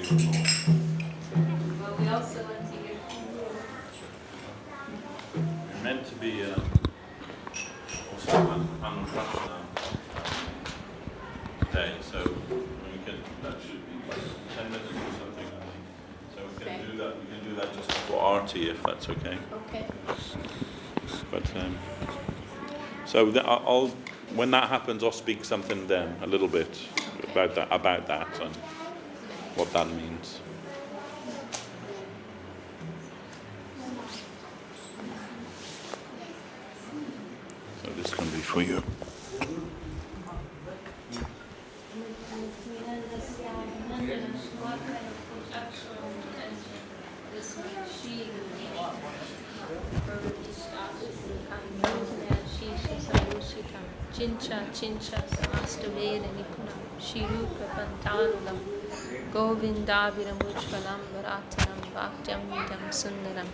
Well, we also want to hear. You're meant to be also Anuprasna today, so we can. That should be like 10 minutes or something, I think. So we can do that. We can do that just before Arti, if that's okay. Okay. But so I'll when that happens, I'll speak something then a little bit about that and what that means. So this can be for you. Chincha samastaveda nipunam Sriyukta pantanulam Govinda viramujvalam varatanam bhaktyam vidam sundaram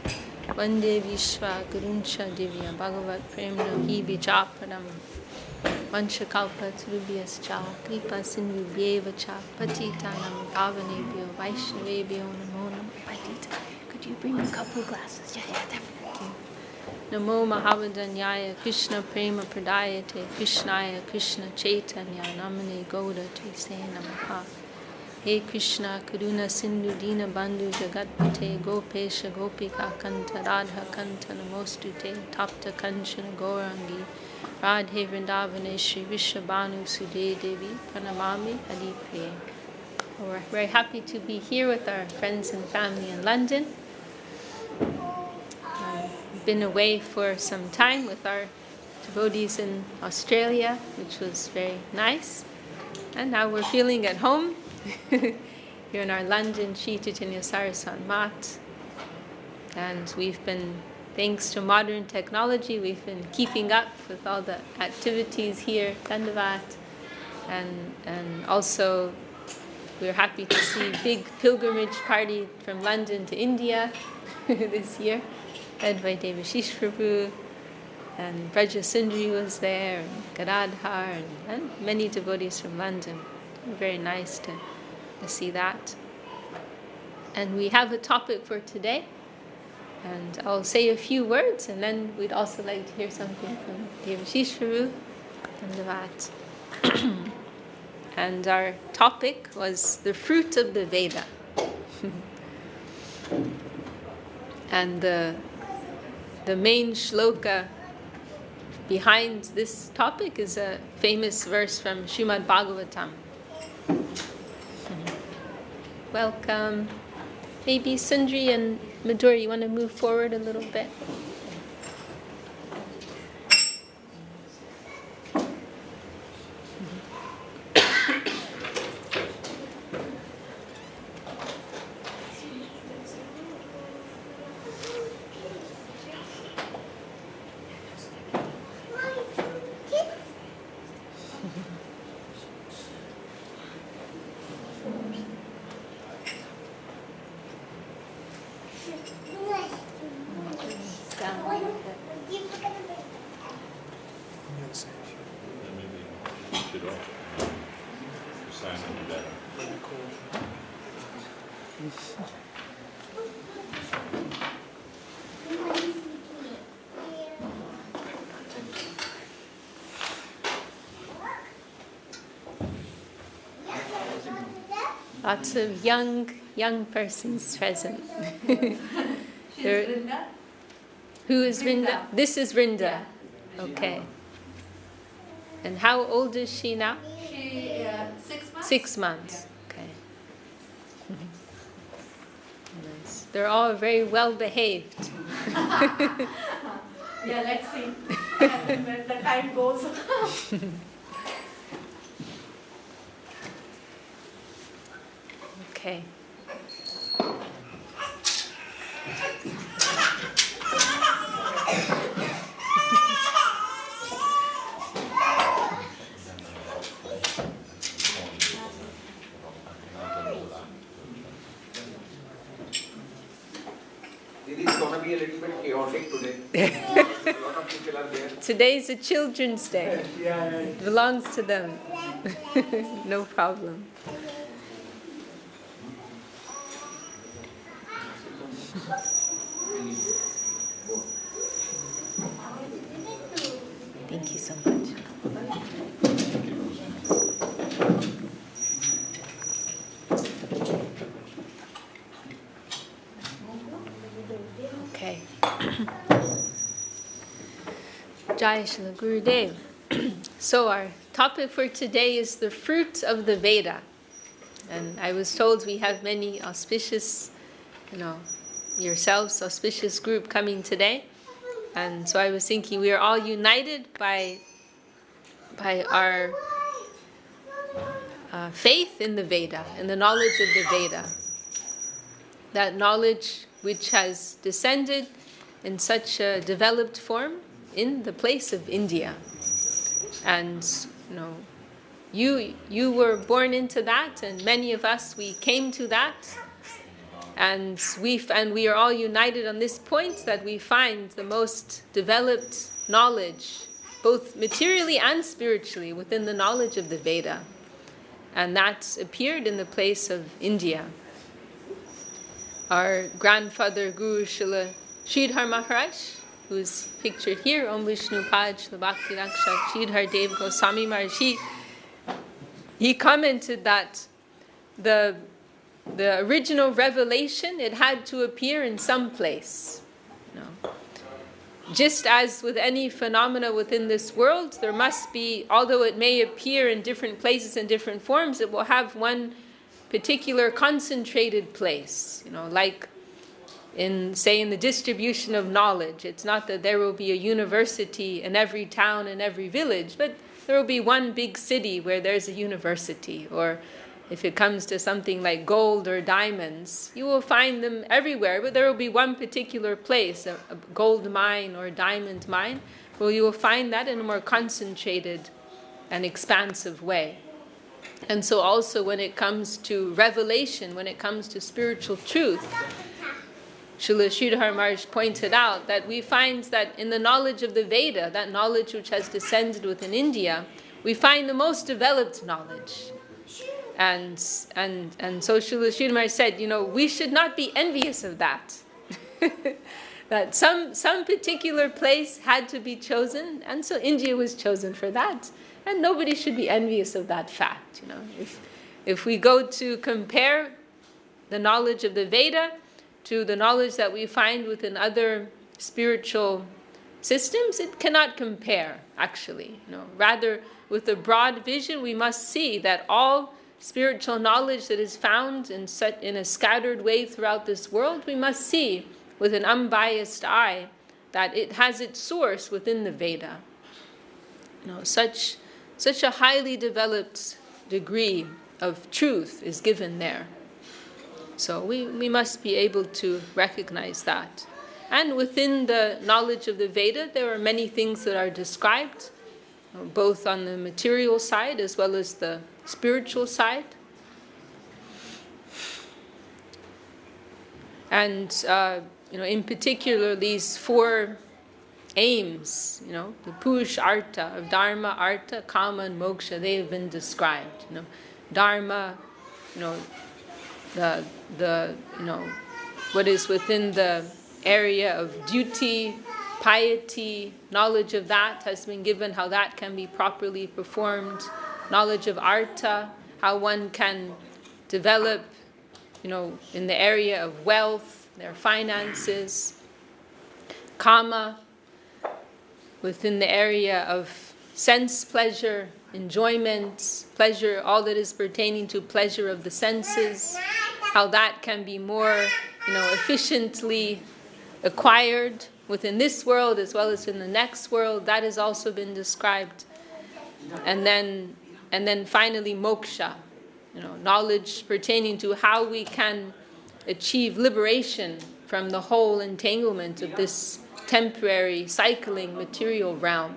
Vande Vishwa Guruncha Divya Bhagavat Premno Hi Bijapadam Vanchakalpa Trubhyascha Kripa Sindhubhyeva Cha Patitanam Pavanebhyo Vaishnavebhyo Namo Namo Patita. Could you bring a couple glasses? Yeah, definitely. Namo Mahavadanyaya Krishna Prema Pradayate Krishnaya Krishna Chaitanya Namane Gauda Tise Namaha. He Krishna Karuna Sindhu Dina Bandhu Jagatpate Gopesha Gopika Kanta Radha Kanta Namostute Tapta Kanchana Gaurangi Radhe Vrindavane Shri Vishabhanu Sude Devi Pranamami Hari Priye. We're very happy to be here with our friends and family in London. We've been away for some time with our devotees in Australia, which was very nice. And now we're feeling at home here in our London Sri Chaitanya Saraswat Mat. And we've been, thanks to modern technology, we've been keeping up with all the activities here, Dandavat. And also we're happy to see a big pilgrimage party from London to India this year, led by Devashis Prabhu, and Braja Sundari was there, and Gadadhar, and many devotees from London. Very nice to see that. And we have a topic for today, and I'll say a few words, and then we'd also like to hear something from Devashis Prabhu and Devat. And our topic was the fruit of the Veda. And the main shloka behind this topic is a famous verse from Srimad Bhagavatam. Welcome. Maybe Sundari and Madhuri, you want to move forward a little bit? Lots of young persons present. Vrinda. Who is Vrinda? This is Vrinda. Yeah. Okay. And how old is she now? She 6 months. 6 months. Okay. Nice. They're all very well behaved. Yeah, let's see. And when the time goes. Okay. It's going to be a little bit chaotic today. A lot of people are there. Today's a Children's Day. Yeah. It belongs to them. No problem. Thank you so much. Okay. Jai Shri Gurudev. So our topic for today is the fruit of the Veda. And I was told we have many auspicious, yourselves, auspicious group coming today. And so I was thinking we are all united by our faith in the Veda, in the knowledge of the Veda. That knowledge which has descended in such a developed form in the place of India. And, you were born into that, and many of us, we came to that. And we are all united on this point that we find the most developed knowledge, both materially and spiritually, within the knowledge of the Veda. And that appeared in the place of India. Our grandfather Guru Srila Sridhar Maharaj, who's pictured here, Om Vishnu Paj, the Bhakti Raksha, Sridhar Dev Goswami Maharaj, he commented that the original revelation, it had to appear in some place. Just as with any phenomena within this world, there must be, although it may appear in different places and different forms, it will have one particular concentrated place. Like in the distribution of knowledge. It's not that there will be a university in every town and every village, but there will be one big city where there's a university. Or if it comes to something like gold or diamonds, you will find them everywhere, but there will be one particular place, a gold mine or a diamond mine, where you will find that in a more concentrated and expansive way. And so also when it comes to revelation, when it comes to spiritual truth, Srila Sridhar Maharaj pointed out that we find that in the knowledge of the Veda, that knowledge which has descended within India, we find the most developed knowledge. And so Srila Sridhar Maharaj said, we should not be envious of that. That some particular place had to be chosen, and so India was chosen for that. And nobody should be envious of that fact. If we go to compare the knowledge of the Veda to the knowledge that we find within other spiritual systems, it cannot compare, actually. Rather, with a broad vision, we must see that all spiritual knowledge that is found in a scattered way throughout this world, we must see with an unbiased eye that it has its source within the Veda. Such a highly developed degree of truth is given there. So we must be able to recognize that. And within the knowledge of the Veda, there are many things that are described, both on the material side as well as the spiritual side. And, in particular, these four aims, the push artha of dharma, artha, kama, and moksha, they have been described. Dharma, what is within the area of duty, piety, knowledge of that has been given, how that can be properly performed. Knowledge of artha, how one can develop, in the area of wealth, their finances. Kama, within the area of sense pleasure, enjoyment, pleasure, all that is pertaining to pleasure of the senses, how that can be more, efficiently acquired within this world as well as in the next world. That has also been described. And then finally moksha, knowledge pertaining to how we can achieve liberation from the whole entanglement of this temporary cycling material realm.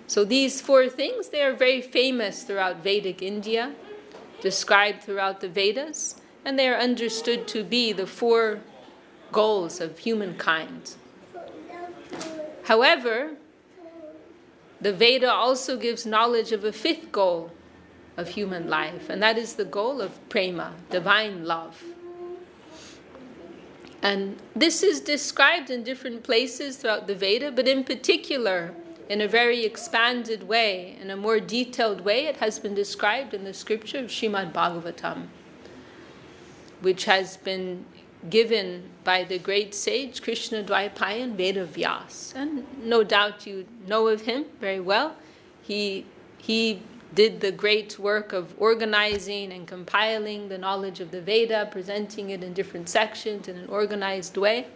So these four things, they are very famous throughout Vedic India, described throughout the Vedas, and they are understood to be the four goals of humankind. However, the Veda also gives knowledge of a fifth goal of human life, and that is the goal of prema, divine love. And this is described in different places throughout the Veda, but in particular, in a very expanded way, in a more detailed way, it has been described in the scripture of Srimad Bhagavatam, which has been given by the great sage Krishna Dvaipayan Vedavas. And no doubt you know of him very well. He did the great work of organizing and compiling the knowledge of the Veda, presenting it in different sections in an organized way.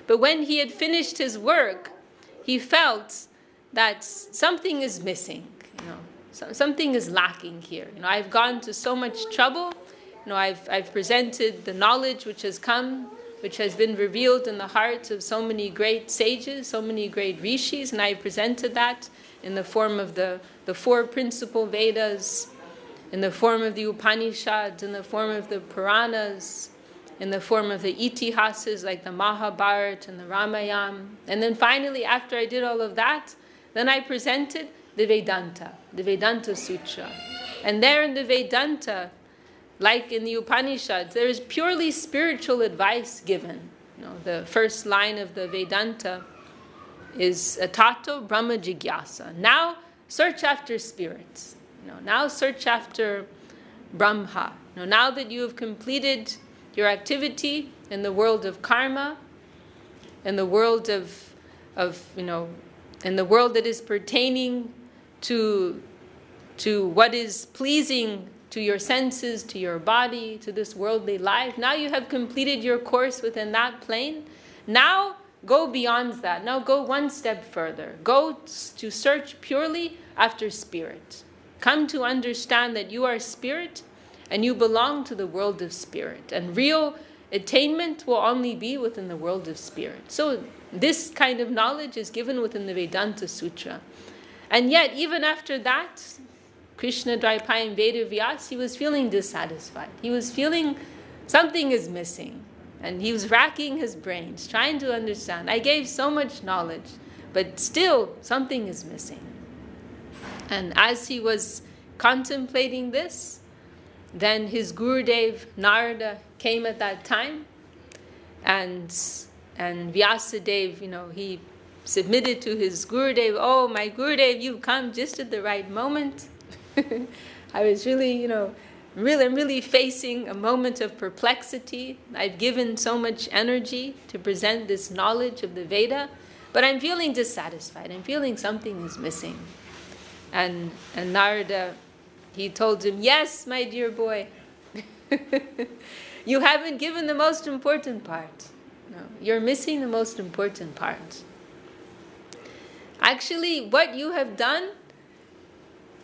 But when he had finished his work, he felt that something is missing, something is lacking here. I've gone to so much trouble. I've presented the knowledge which has come, which has been revealed in the hearts of so many great sages, so many great rishis, and I presented that in the form of the four principal Vedas, in the form of the Upanishads, in the form of the Puranas, in the form of the Itihasas like the Mahabharata and the Ramayana. And then finally, after I did all of that, then I presented the Vedanta Sutra. And there in the Vedanta, like in the Upanishads, there is purely spiritual advice given. The first line of the Vedanta is Tato Brahma Jigyasa. Now search after spirits. Now search after Brahma. Now that you have completed your activity in the world of karma, in the world in the world that is pertaining to what is pleasing to your senses, to your body, to this worldly life. Now you have completed your course within that plane. Now go beyond that. Now go one step further. Go to search purely after spirit. Come to understand that you are spirit and you belong to the world of spirit. And real attainment will only be within the world of spirit. So this kind of knowledge is given within the Vedanta Sutra. And yet, even after that, Krishna Dvaipayan Vedavas, he was feeling dissatisfied. He was feeling something is missing. And he was racking his brains, trying to understand. I gave so much knowledge, but still something is missing. And as he was contemplating this, then his Gurudev Narada came at that time, and Vyasadev, he submitted to his Gurudev, "Oh, my Gurudev, you've come just at the right moment." I was really, I'm really facing a moment of perplexity. I've given so much energy to present this knowledge of the Veda, but I'm feeling dissatisfied. I'm feeling something is missing. And Narada, he told him, "Yes, my dear boy, you haven't given the most important part. No, you're missing the most important part. Actually, what you have done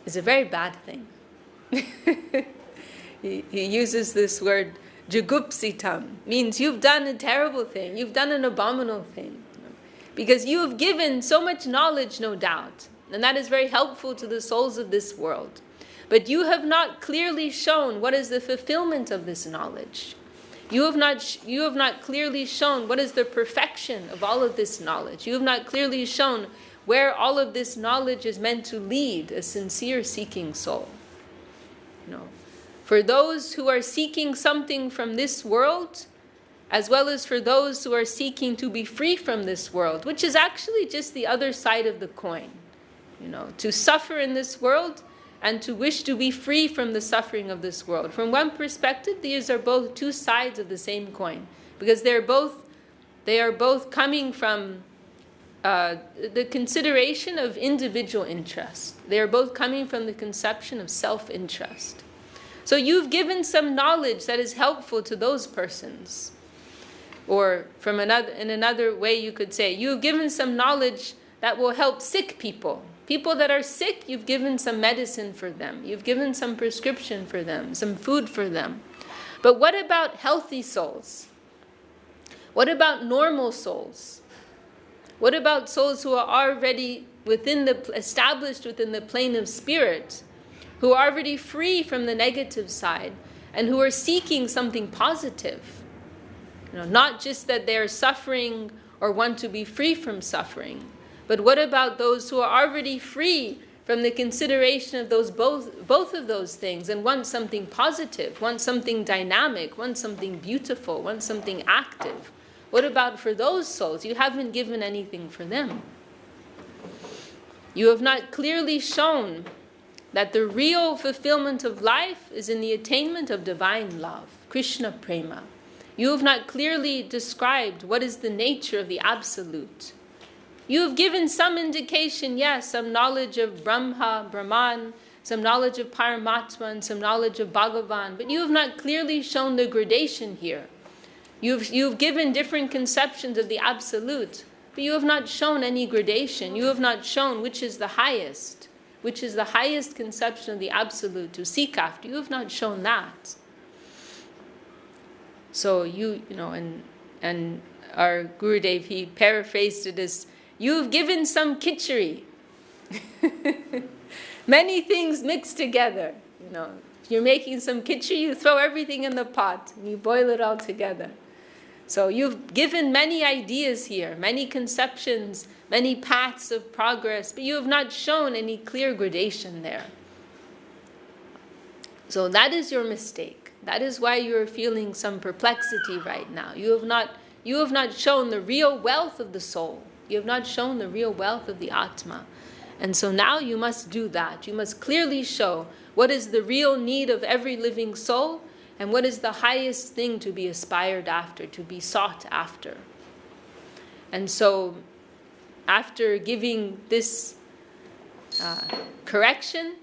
is a very bad thing." He uses this word, jugupsitam, means you've done a terrible thing, you've done an abominable thing. Because you have given so much knowledge, no doubt, and that is very helpful to the souls of this world. But you have not clearly shown what is the fulfillment of this knowledge. You have not clearly shown what is the perfection of all of this knowledge. You have not clearly shown where all of this knowledge is meant to lead a sincere seeking soul. For those who are seeking something from this world, as well as for those who are seeking to be free from this world, which is actually just the other side of the coin. To suffer in this world and to wish to be free from the suffering of this world. From one perspective, these are both two sides of the same coin, because they are both coming from the consideration of individual interest. They are both coming from the conception of self-interest. So you've given some knowledge that is helpful to those persons. Or in another way you could say, you've given some knowledge that will help sick people. People that are sick, you've given some medicine for them. You've given some prescription for them, some food for them. But what about healthy souls? What about normal souls? What about souls who are already established within the plane of spirit, who are already free from the negative side, and who are seeking something positive? Not just that they are suffering or want to be free from suffering, but what about those who are already free from the consideration of both of those things and want something positive, want something dynamic, want something beautiful, want something active? What about for those souls? You haven't given anything for them. You have not clearly shown that the real fulfillment of life is in the attainment of divine love, Krishna Prema. You have not clearly described what is the nature of the Absolute. You have given some indication, yes, some knowledge of Brahma, Brahman, some knowledge of Paramatma, and some knowledge of Bhagavan, but you have not clearly shown the gradation here. You've given different conceptions of the Absolute, but you have not shown any gradation. You have not shown which is the highest conception of the Absolute to seek after. You have not shown that. So and our Gurudev, he paraphrased it as, you've given some kitchery. Many things mixed together. If you're making some kitchery, you throw everything in the pot and you boil it all together. So you've given many ideas here, many conceptions, many paths of progress, but you have not shown any clear gradation there. So that is your mistake. That is why you're feeling some perplexity right now. You have not shown the real wealth of the soul. You have not shown the real wealth of the Atma. And so now you must do that. You must clearly show what is the real need of every living soul, and what is the highest thing to be aspired after, to be sought after. And so, after giving this correction,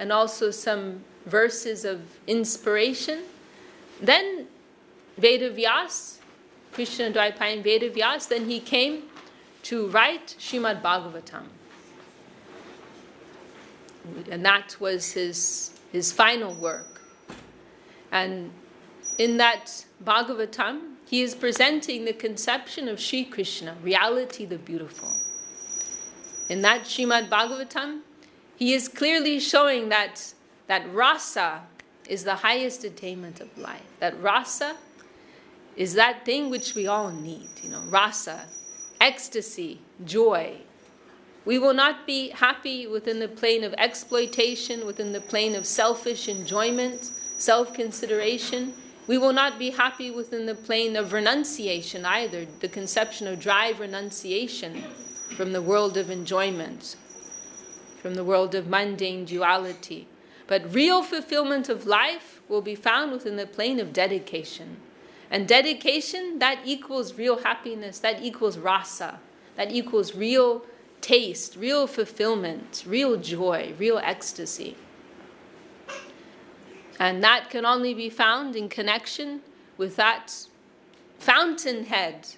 and also some verses of inspiration, then Vedavyas, Krishna Dvaipayan Vedavyas, then he came to write Srimad Bhagavatam. And that was his final work. And in that Bhagavatam, he is presenting the conception of Sri Krishna, reality the beautiful. In that Srimad Bhagavatam, he is clearly showing that rasa is the highest attainment of life. That rasa is that thing which we all need. Rasa, ecstasy, joy. We will not be happy within the plane of exploitation, within the plane of selfish enjoyment, self-consideration. We will not be happy within the plane of renunciation either, the conception of drive renunciation from the world of enjoyment, from the world of mundane duality. But real fulfillment of life will be found within the plane of dedication. And dedication, that equals real happiness, that equals rasa, that equals real taste, real fulfillment, real joy, real ecstasy. And that can only be found in connection with that fountainhead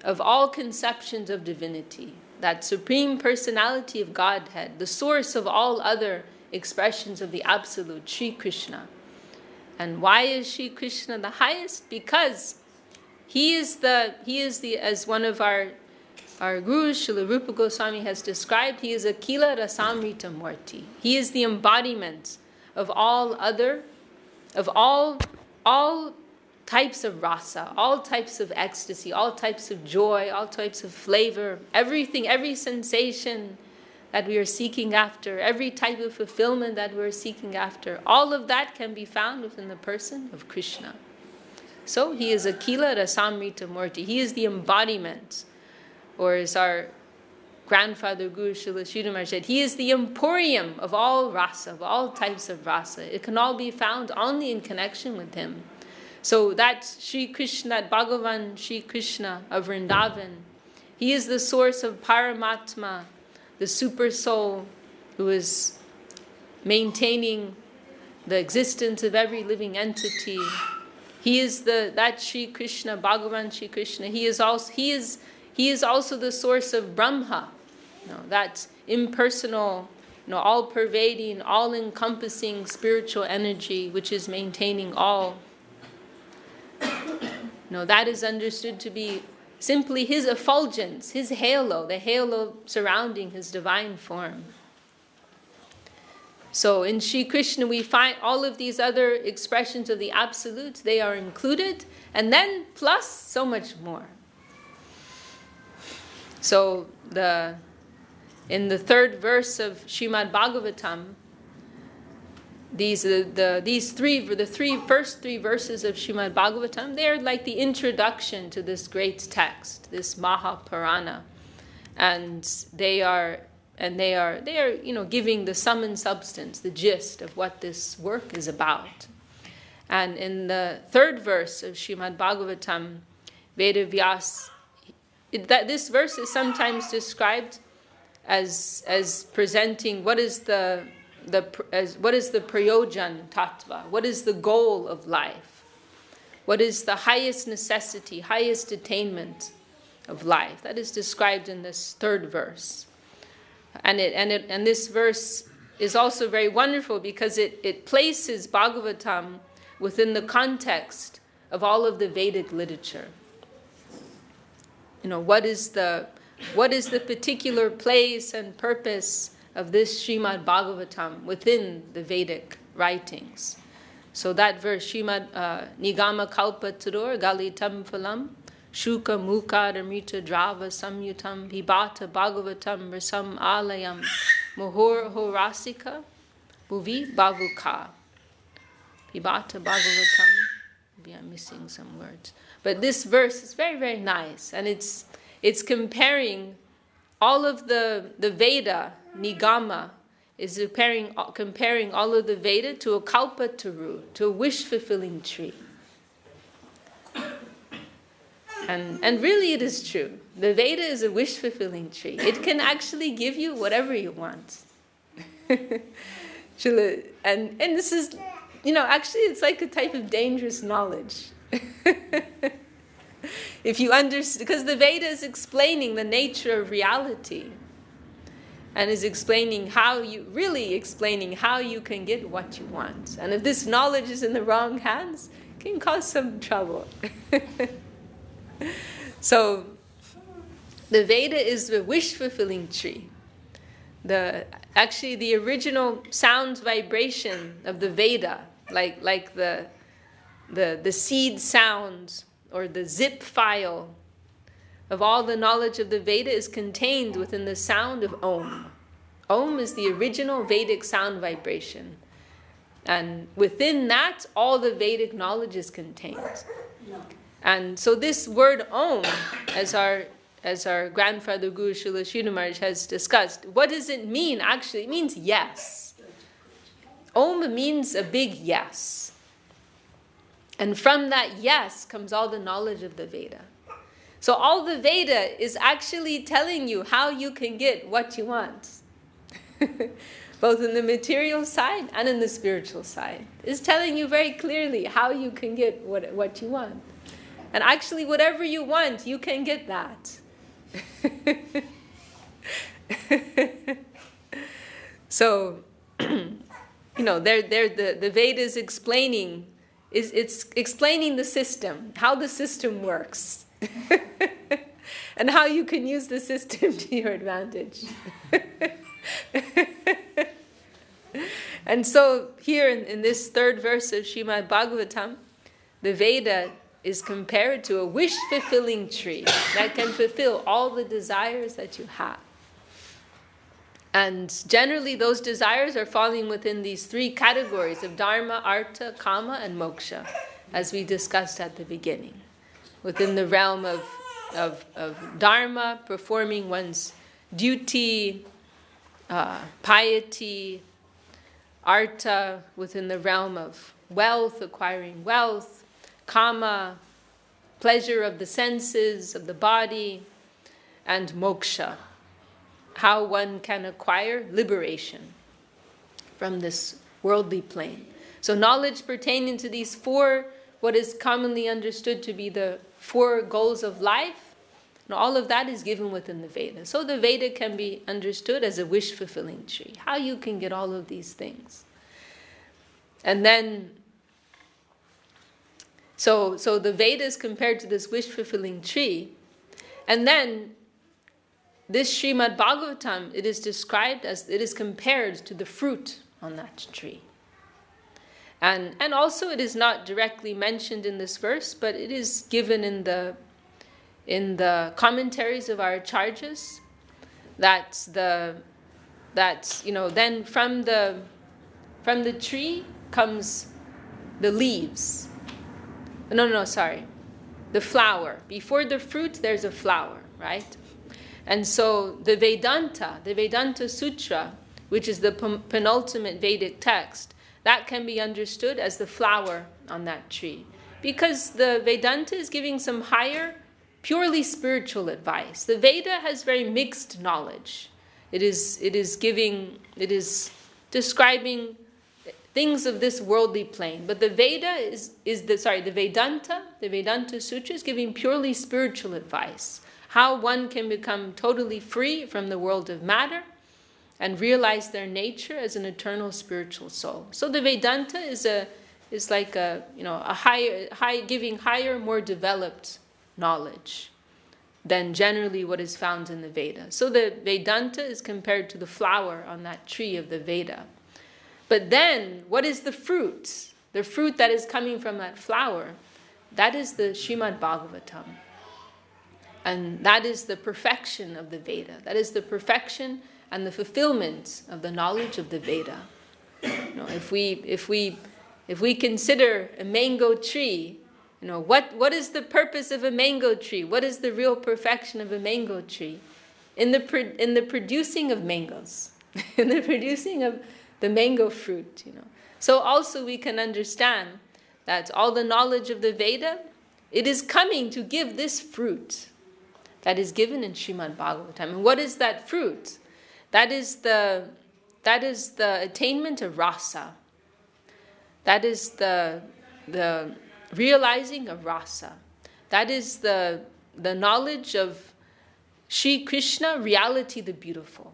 of all conceptions of divinity, that supreme personality of Godhead, the source of all other expressions of the Absolute, Sri Krishna. And why is Sri Krishna the highest? Because he is the as one of our Guru Srila Rupa Goswami has described, he is Akila Rasamrita Murti. He is the embodiment of all types of rasa, all types of ecstasy, all types of joy, all types of flavor, everything, every sensation that we are seeking after, every type of fulfillment that we are seeking after, all of that can be found within the person of Krishna. So he is Akila Rasamrita Murti. He is the embodiment, or as our grandfather Guru Srila Sridhar said, he is the emporium of all rasa, of all types of rasa. It can all be found only in connection with him. So that Sri Krishna, that Bhagavan Sri Krishna of Vrindavan, he is the source of Paramatma, the super soul who is maintaining the existence of every living entity. He is that Sri Krishna, Bhagavan Sri Krishna. He is also the source of Brahma, that impersonal, all-pervading, all-encompassing spiritual energy which is maintaining all. That is understood to be simply his effulgence, his halo, the halo surrounding his divine form. So in Sri Krishna we find all of these other expressions of the Absolute, they are included, and then plus so much more. So in the third verse of Srimad Bhagavatam, the first three verses of Srimad Bhagavatam, they are like the introduction to this great text, this Mahapurana, and they are giving the sum and substance, the gist of what this work is about. And in the third verse of Srimad Bhagavatam, Vedavas, this verse is sometimes described as presenting what is the prayojan tattva, what is the goal of life, what is the highest necessity, highest attainment of life. That is described in this third verse, and this verse is also very wonderful because it places Bhagavatam within the context of all of the Vedic literature. What is the particular place and purpose of this Srimad Bhagavatam within the Vedic writings? So that verse, Srimad Nigama Kalpa Tarur Galitam Phalam Shuka Mukha Ramita Drava Samyutam Pibata Bhagavatam Rasam Alayam Mohor Horasika Bhuvi Bhavuka. Pibata Bhagavatam. Maybe I'm missing some words. But this verse is very, very nice. And it's comparing all of the Veda, Nigama, is comparing all of the Veda to a kalpataru, to a wish-fulfilling tree. And really it is true. The Veda is a wish-fulfilling tree. It can actually give you whatever you want. And this is, actually it's like a type of dangerous knowledge. If you understand, because the Veda is explaining the nature of reality and is explaining how you can get what you want. And if this knowledge is in the wrong hands, it can cause some trouble. So the Veda is the wish-fulfilling tree. The original sound vibration of the Veda, like the seed sound or the zip file of all the knowledge of the Veda is contained within the sound of Om. Om is the original Vedic sound vibration. And within that, all the Vedic knowledge is contained. And so this word Om, as our grandfather Guru Srila Sridhar Maharaj has discussed, what does it mean? Actually, it means yes. Om means a big yes. And from that yes comes all the knowledge of the Veda. So all the Veda is actually telling you how you can get what you want. Both in the material side and in the spiritual side. It's telling you very clearly how you can get what you want. And actually whatever you want, you can get that. So, the Veda is explaining, it's explaining the system, how the system works, and how you can use the system to your advantage. And so here in this third verse of Srimad Bhagavatam, the Veda is compared to a wish-fulfilling tree that can fulfill all the desires that you have. And generally those desires are falling within these three categories of dharma, artha, kama, and moksha, as we discussed at the beginning. Within the realm of dharma, performing one's duty, piety, artha, within the realm of wealth, acquiring wealth, kama, pleasure of the senses, of the body, and moksha, how one can acquire liberation from this worldly plane. So knowledge pertaining to these four, what is commonly understood to be the four goals of life, and all of that is given within the Veda. So the Veda can be understood as a wish-fulfilling tree, how you can get all of these things. And then So the Veda is compared to this wish-fulfilling tree. And then this Srimad Bhagavatam, it is described as, it is compared to the fruit on that tree. And also it is not directly mentioned in this verse, but it is given in the commentaries of our acharyas, then from from the tree comes the leaves. Sorry. The flower. Before the fruit, there's a flower, right? And so the Vedanta Sutra, which is the penultimate Vedic text, that can be understood as the flower on that tree. Because the Vedanta is giving some higher, purely spiritual advice. The Veda has very mixed knowledge. It is describing things of this worldly plane. But the Veda the Vedanta Sutra is giving purely spiritual advice. How one can become totally free from the world of matter and realize their nature as an eternal spiritual soul. So the Vedanta is like a giving higher, more developed knowledge than generally what is found in the Veda. So the Vedanta is compared to the flower on that tree of the Veda. But then, what is the fruit? The fruit that is coming from that flower, that is the Srimad Bhagavatam. And that is the perfection of the Veda. That is the perfection and the fulfillment of the knowledge of the Veda. If we consider a mango tree, what is the purpose of a mango tree? What is the real perfection of a mango tree? In the producing of mangoes, in the producing of the mango fruit. So also we can understand that all the knowledge of the Veda, it is coming to give this fruit that is given in Srimad Bhagavatam. And what is that fruit? That is the attainment of rasa. That is the realizing of rasa. That is the knowledge of Sri Krishna, reality the beautiful.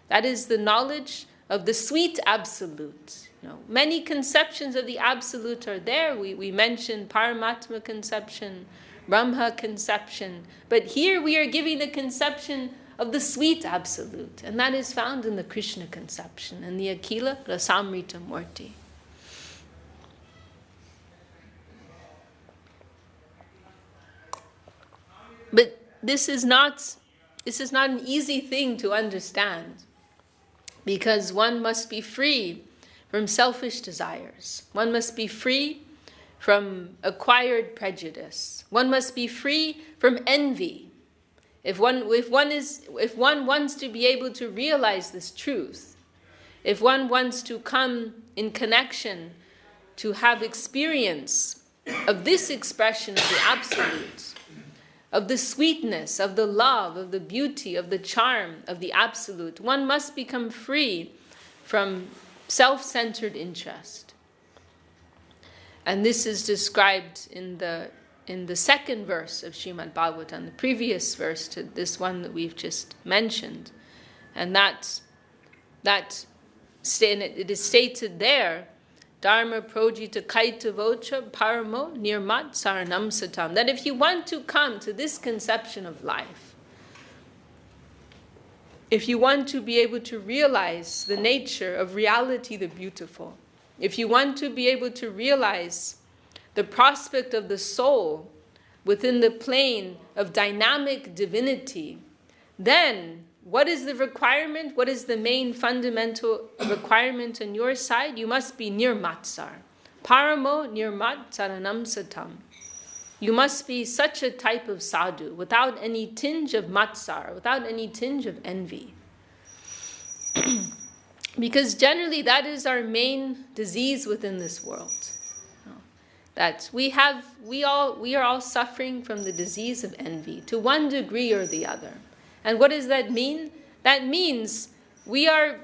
That is the knowledge of the sweet absolute. Many conceptions of the absolute are there. We mentioned Paramatma conception, Brahma conception. But here we are giving the conception of the sweet absolute. And that is found in the Krishna conception, in the Akila Rasamrita Murti. But this is not an easy thing to understand, because one must be free from selfish desires. One must be free from acquired prejudice. One must be free from envy. If one wants to be able to realize this truth, if one wants to come in connection to have experience of this expression of the absolute, of the sweetness, of the love, of the beauty, of the charm of the absolute, one must become free from self-centered interest. And this is described in the second verse of Srimad Bhagavatam, the previous verse to this one that we've just mentioned. And it is stated there, Dharma projita kaita vocha paramo nirmat saranam satam. That if you want to come to this conception of life, if you want to be able to realize the nature of reality the beautiful, if you want to be able to realize the prospect of the soul within the plane of dynamic divinity, then what is the requirement? What is the main fundamental requirement on your side? You must be nirmatsar. Paramo nirmat saranam satam. You must be such a type of sadhu, without any tinge of matsar, without any tinge of envy. Because generally that is our main disease within this world. That we are all suffering from the disease of envy to one degree or the other. And what does that mean? That means we are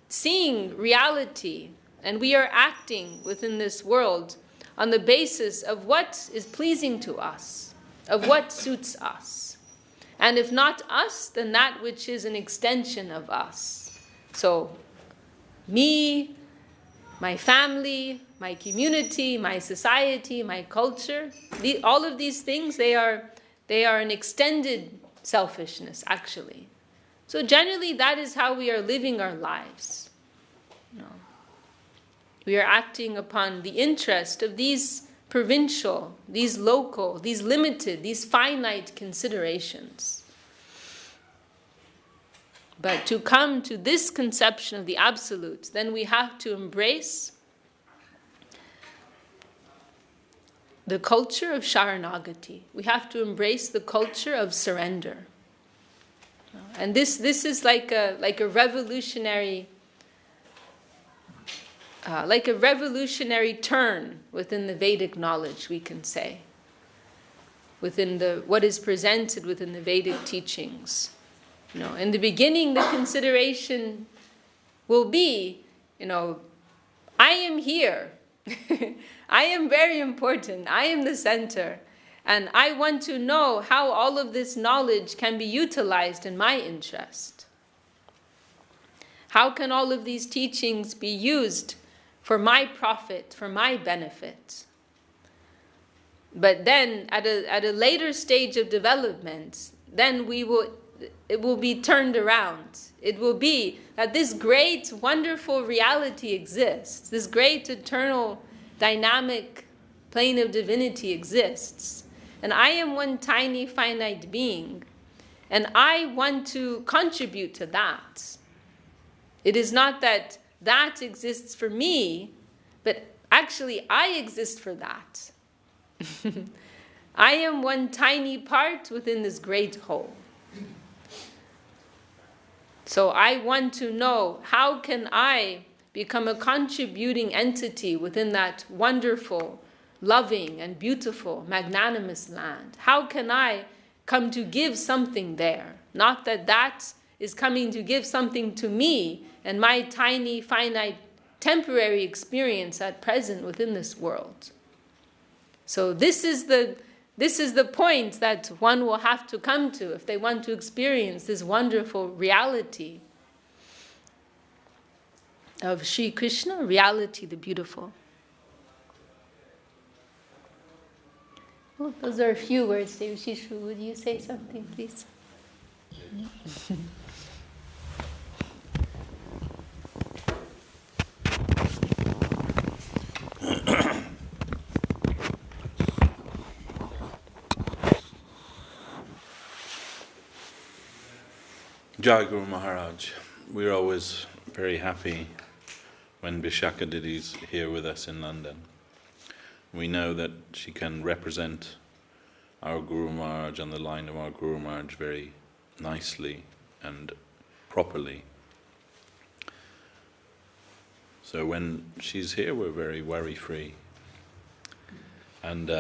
seeing reality and we are acting within this world on the basis of what is pleasing to us, of what suits us. And if not us, then that which is an extension of us. So, me, my family, my community, my society, my culture, all of these things, they are an extended selfishness, actually. So generally, that is how we are living our lives. We are acting upon the interest of these provincial, these local, these limited, these finite considerations. But to come to this conception of the Absolute, then we have to embrace the culture of Sharanagati. We have to embrace the culture of surrender. And this is like a revolutionary turn within the Vedic knowledge, we can say, within what is presented within the Vedic teachings. In the beginning, the consideration will be, I am here. I am very important. I am the center. And I want to know how all of this knowledge can be utilized in my interest. How can all of these teachings be used for my profit, for my benefit? But then, at a later stage of development, then it will be turned around. It will be that this great, wonderful reality exists. This great, eternal, dynamic plane of divinity exists. And I am one tiny, finite being. And I want to contribute to that. It is not that exists for me, but actually I exist for that. I am one tiny part within this great whole. So I want to know, how can I become a contributing entity within that wonderful, loving and beautiful, magnanimous land? How can I come to give something there? Not that is coming to give something to me and my tiny, finite, temporary experience at present within this world. So this is the point that one will have to come to if they want to experience this wonderful reality of Sri Krishna, reality, the beautiful. Oh, those are a few words, Devashis. Would you say something, please? Jai Guru Maharaj. We're always very happy when Vishakha Didi is here with us in London. We know that she can represent our Guru Maharaj and the line of our Guru Maharaj very nicely and properly. So when she's here, we're very worry-free. And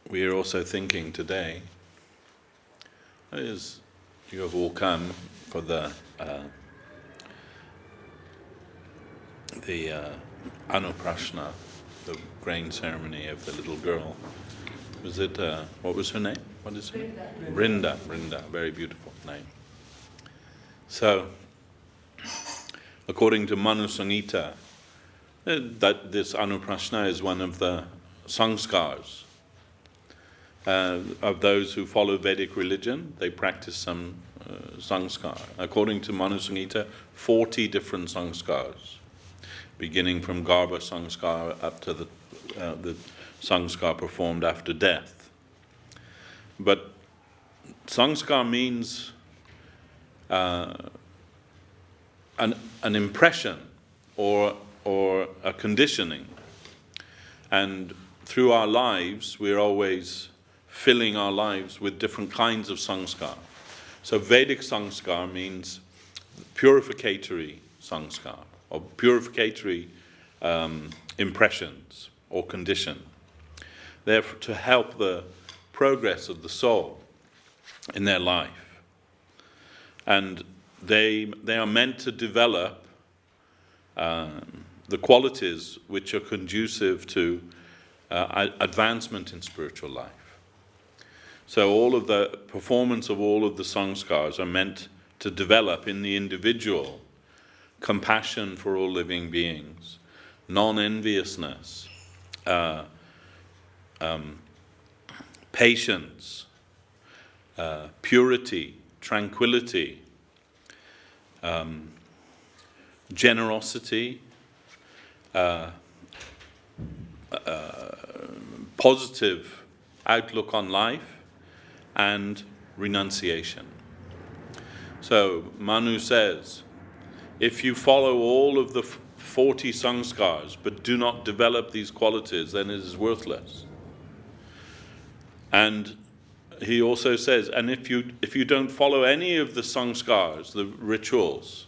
we are also thinking today, as you have all come for the Anuprashna, the grain ceremony of the little girl. Was it, what was her name? What is her name? Brinda, very beautiful name. So, according to Manu Samhita, that this Anuprashna is one of the sanskars of those who follow Vedic religion. They practice some sanskar. According to Manu Samhita, 40 different sanskars, beginning from Garbha sanskar up to the sanskar performed after death. But sanskar means an impression or a conditioning. And through our lives, we're always filling our lives with different kinds of sanskar. So Vedic sanskar means purificatory sanskar, or purificatory impressions or condition. Therefore, to help the progress of the soul in their life. And they are meant to develop the qualities which are conducive to advancement in spiritual life. So all of the performance of all of the sanskars are meant to develop in the individual compassion for all living beings, non-enviousness, patience, purity, tranquility, generosity, positive outlook on life, and renunciation. So Manu says, if you follow all of the 40 sanskars but do not develop these qualities, then it is worthless. And he also says, and if you don't follow any of the sanskars, the rituals,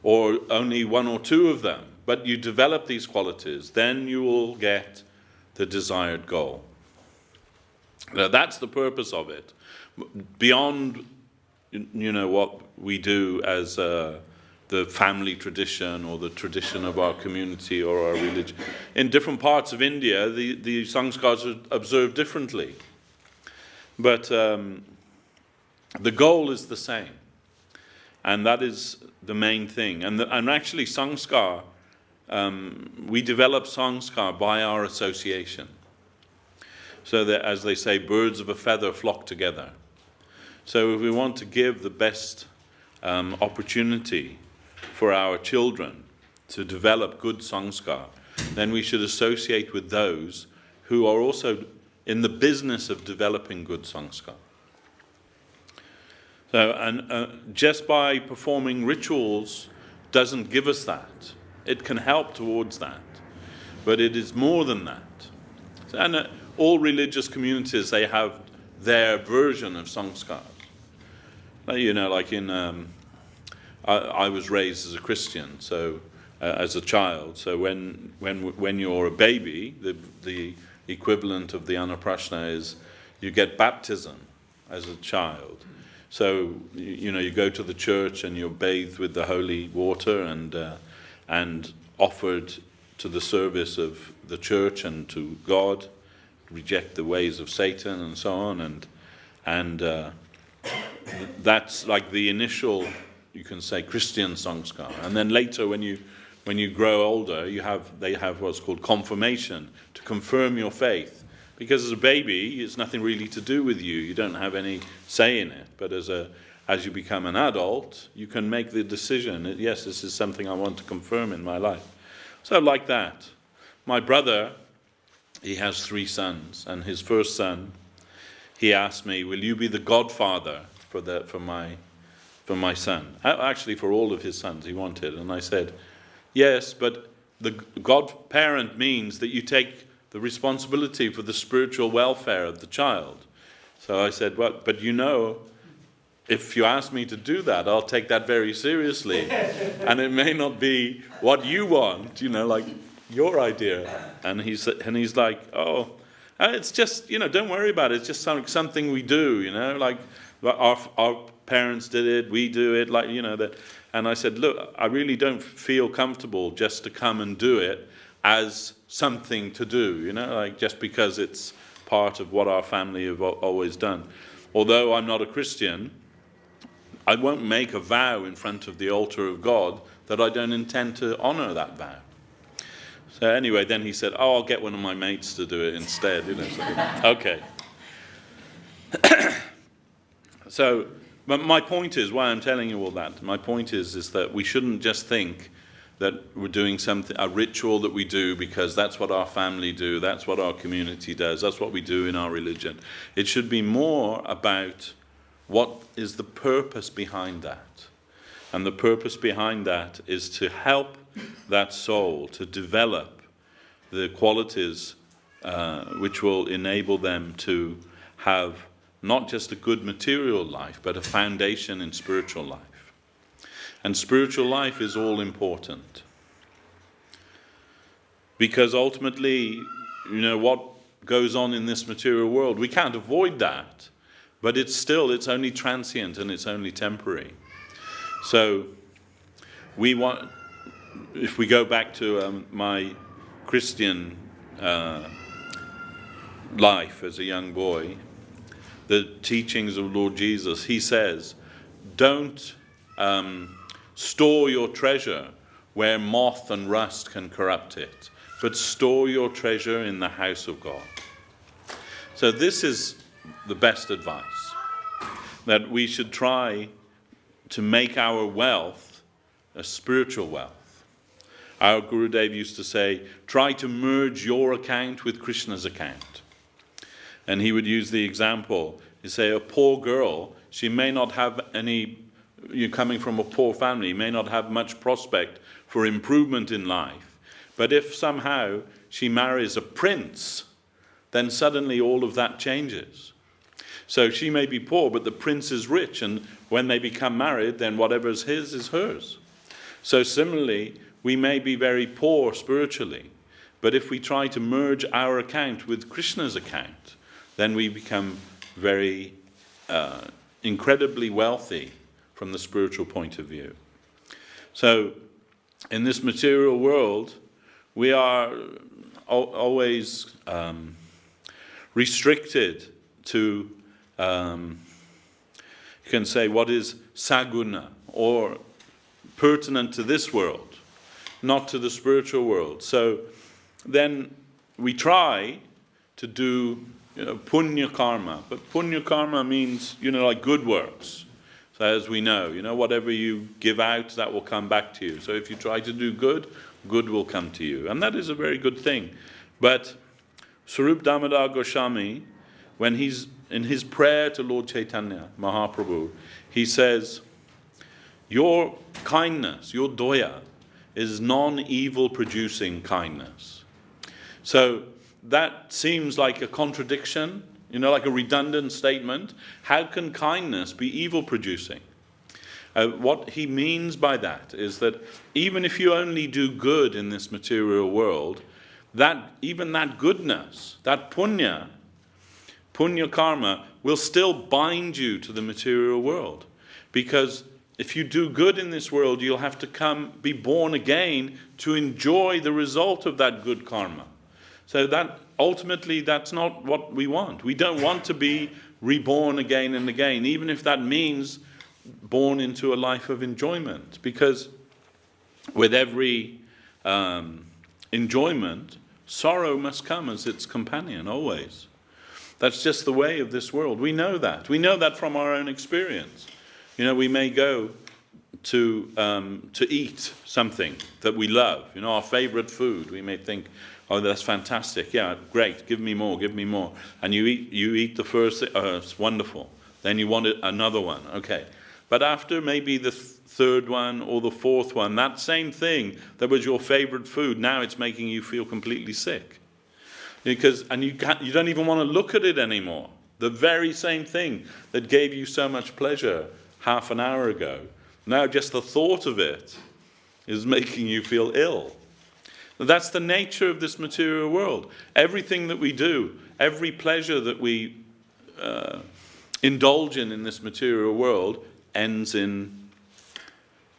or only one or two of them, but you develop these qualities, then you will get the desired goal. Now, that's the purpose of it. Beyond, what we do as the family tradition or the tradition of our community or our religion. In different parts of India, the sanskars are observed differently. But the goal is the same. And that is the main thing. And actually sanskar, we develop sanskar by our association. So that, as they say, birds of a feather flock together. So if we want to give the best opportunity for our children to develop good sanskar, then we should associate with those who are also in the business of developing good sanskar. So, and just by performing rituals doesn't give us that. It can help towards that, but it is more than that. And all religious communities, they have their version of sanskar. Like in I was raised as a Christian, so as a child. So when you're a baby, the equivalent of the Anaprashna is you get baptism as a child. So you go to the church and you're bathed with the holy water and offered to the service of the church and to God, reject the ways of Satan and so on, and that's like the initial, you can say, Christian sanskar. And then later, when you grow older, they have what's called confirmation, to confirm your faith. Because as a baby, it's nothing really to do with you. You don't have any say in it. But as you become an adult, you can make the decision, yes, this is something I want to confirm in my life. So like that. My brother, he has 3 sons, and his first son, he asked me, will you be the godfather for my son? Actually, for all of his sons, he wanted. And I said, yes, but the godparent means that you take the responsibility for the spiritual welfare of the child. So I said, well, but if you ask me to do that, I'll take that very seriously. And it may not be what you want, like your idea. And he's like, oh, it's just, don't worry about it. It's just something we do, like our parents did it, we do it, that. And I said, look, I really don't feel comfortable just to come and do it as something to do, just because it's part of what our family have always done. Although I'm not a Christian, I won't make a vow in front of the altar of God that I don't intend to honor that vow. So anyway, then he said, I'll get one of my mates to do it instead. Okay. So, but my point is, why I'm telling you all that, my point is that we shouldn't just think that we're doing a ritual that we do because that's what our family do, that's what our community does, that's what we do in our religion. It should be more about what is the purpose behind that. And the purpose behind that is to help that soul to develop the qualities which will enable them to have not just a good material life, but a foundation in spiritual life. And spiritual life is all important. Because ultimately, what goes on in this material world, we can't avoid that. But it's only transient and it's only temporary. So if we go back to my Christian life as a young boy, the teachings of Lord Jesus, he says, don't store your treasure where moth and rust can corrupt it, but store your treasure in the house of God. So this is the best advice, that we should try to make our wealth a spiritual wealth. Our Gurudev used to say, try to merge your account with Krishna's account. And he would use the example, You say a poor girl, she may not have any, you're coming from a poor family, may not have much prospect for improvement in life. But if somehow she marries a prince, then suddenly all of that changes. So she may be poor, but the prince is rich, and when they become married, then whatever's his is hers. So similarly, we may be very poor spiritually, but if we try to merge our account with Krishna's account, then we become very incredibly wealthy from the spiritual point of view. So in this material world, we are always restricted to, you can say, what is saguna, or pertinent to this world, not to the spiritual world. So then we try to do, punya karma. But punya karma means, like good works. So as we know, whatever you give out, that will come back to you. So if you try to do good, good will come to you. And that is a very good thing. But Swarup Damodar Goswami, when he's in his prayer to Lord Chaitanya Mahaprabhu, he says, your kindness, your doya, is non-evil producing kindness. So that seems like a contradiction, like a redundant statement. How can kindness be evil producing? What he means by that is that even if you only do good in this material world, even that goodness, that punya karma, will still bind you to the material world. Because if you do good in this world, you'll have to be born again to enjoy the result of that good karma. So that ultimately, that's not what we want. We don't want to be reborn again and again, even if that means born into a life of enjoyment. Because with every enjoyment, sorrow must come as its companion, always. That's just the way of this world. We know that. We know that from our own experience. We may go to eat something that we love, our favorite food. We may think, oh, that's fantastic. Yeah, great. Give me more. And you eat the first thing. Oh, it's wonderful. Then you want another one. Okay. But after maybe the third one or the fourth one, that same thing that was your favorite food, now it's making you feel completely sick. You don't even want to look at it anymore. The very same thing that gave you so much pleasure half an hour ago, now just the thought of it is making you feel ill. That's the nature of this material world. Everything that we do, every pleasure that we indulge in this material world, ends in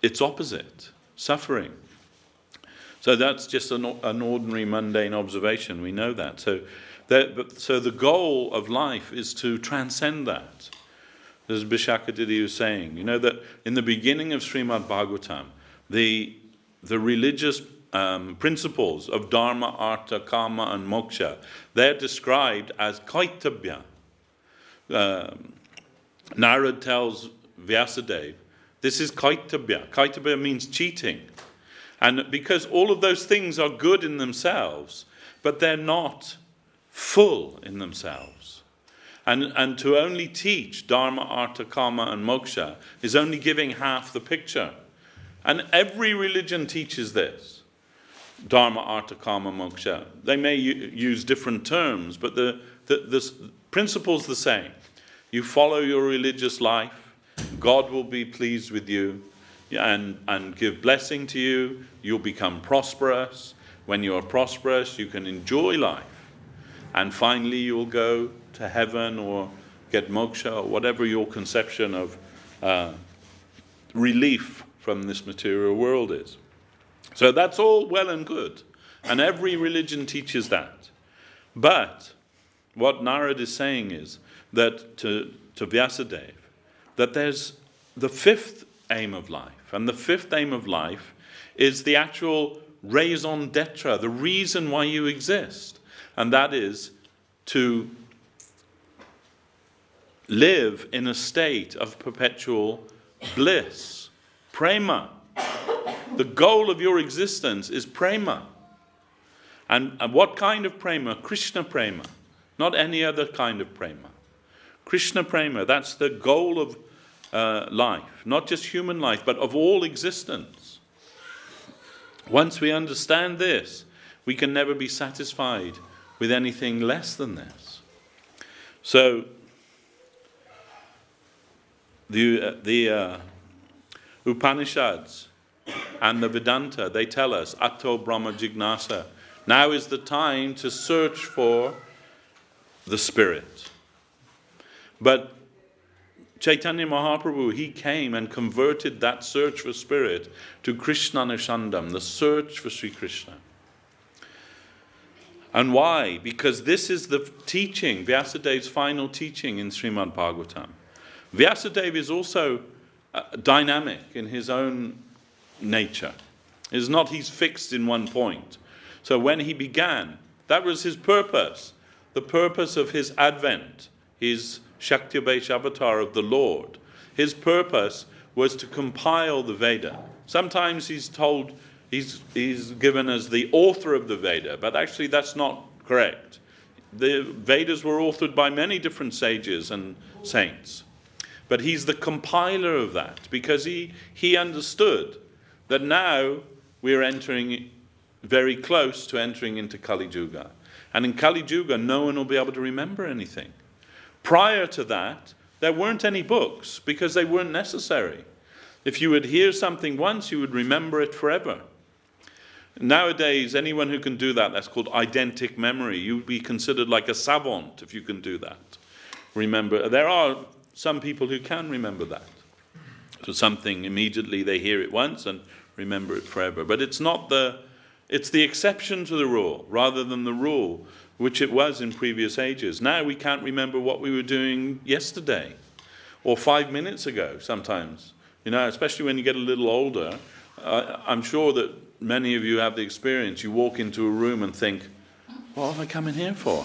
its opposite, suffering. So that's just an ordinary mundane observation. We know that. So the goal of life is to transcend that. As Vishakha Didi was saying, that in the beginning of Srimad Bhagavatam, the religious principles of Dharma, Artha, Kama, and Moksha, they're described as Kaitabhya. Narad tells Vyasadeva, this is Kaitabhya. Kaitabhya means cheating. And because all of those things are good in themselves, but they're not full in themselves. And to only teach Dharma, Artha, Kama, and Moksha is only giving half the picture. And every religion teaches this. Dharma, Artha, Kama, Moksha. They may use different terms, but the principle's the same. You follow your religious life, God will be pleased with you and give blessing to you. You'll become prosperous. When you are prosperous, you can enjoy life. And finally, you'll go to heaven or get moksha or whatever your conception of relief from this material world is. So that's all well and good. And every religion teaches that. But what Narad is saying is that to Vyasadeva, that there's the fifth aim of life. And the fifth aim of life is the actual raison d'etre, the reason why you exist. And that is to live in a state of perpetual bliss. Prema. The goal of your existence is prema. And what kind of prema? Krishna prema. Not any other kind of prema. Krishna prema, that's the goal of life, not just human life, but of all existence. Once we understand this, we can never be satisfied with anything less than this. So, the Upanishads and the Vedanta, they tell us, Atto Brahma Jignasa, now is the time to search for the Spirit. But Chaitanya Mahaprabhu, he came and converted that search for Spirit to Krishna Nushandam, the search for Sri Krishna. And why? Because this is the teaching, Vyasadev's final teaching in Srimad Bhagavatam. Vyasadeva is also dynamic in his own nature. It's not he's fixed in one point. So when he began, that was his purpose. The purpose of his advent, his Shakti-based avatar of the Lord. His purpose was to compile the Veda. Sometimes he's told, he's given as the author of the Veda, but actually that's not correct. The Vedas were authored by many different sages and saints. But he's the compiler of that, because he understood that now we're entering very close to entering into Kali Yuga. And in Kali Yuga, no one will be able to remember anything. Prior to that, there weren't any books, because they weren't necessary. If you would hear something once, you would remember it forever. Nowadays, anyone who can do that, that's called eidentic memory. You would be considered like a savant if you can do that. Remember, there are some people who can remember that. So something, immediately they hear it once and remember it forever. But it's the exception to the rule, rather than the rule, which it was in previous ages. Now we can't remember what we were doing yesterday or 5 minutes ago sometimes. You know, especially when you get a little older. I'm sure that many of you have the experience. You walk into a room and think, what have I come in here for?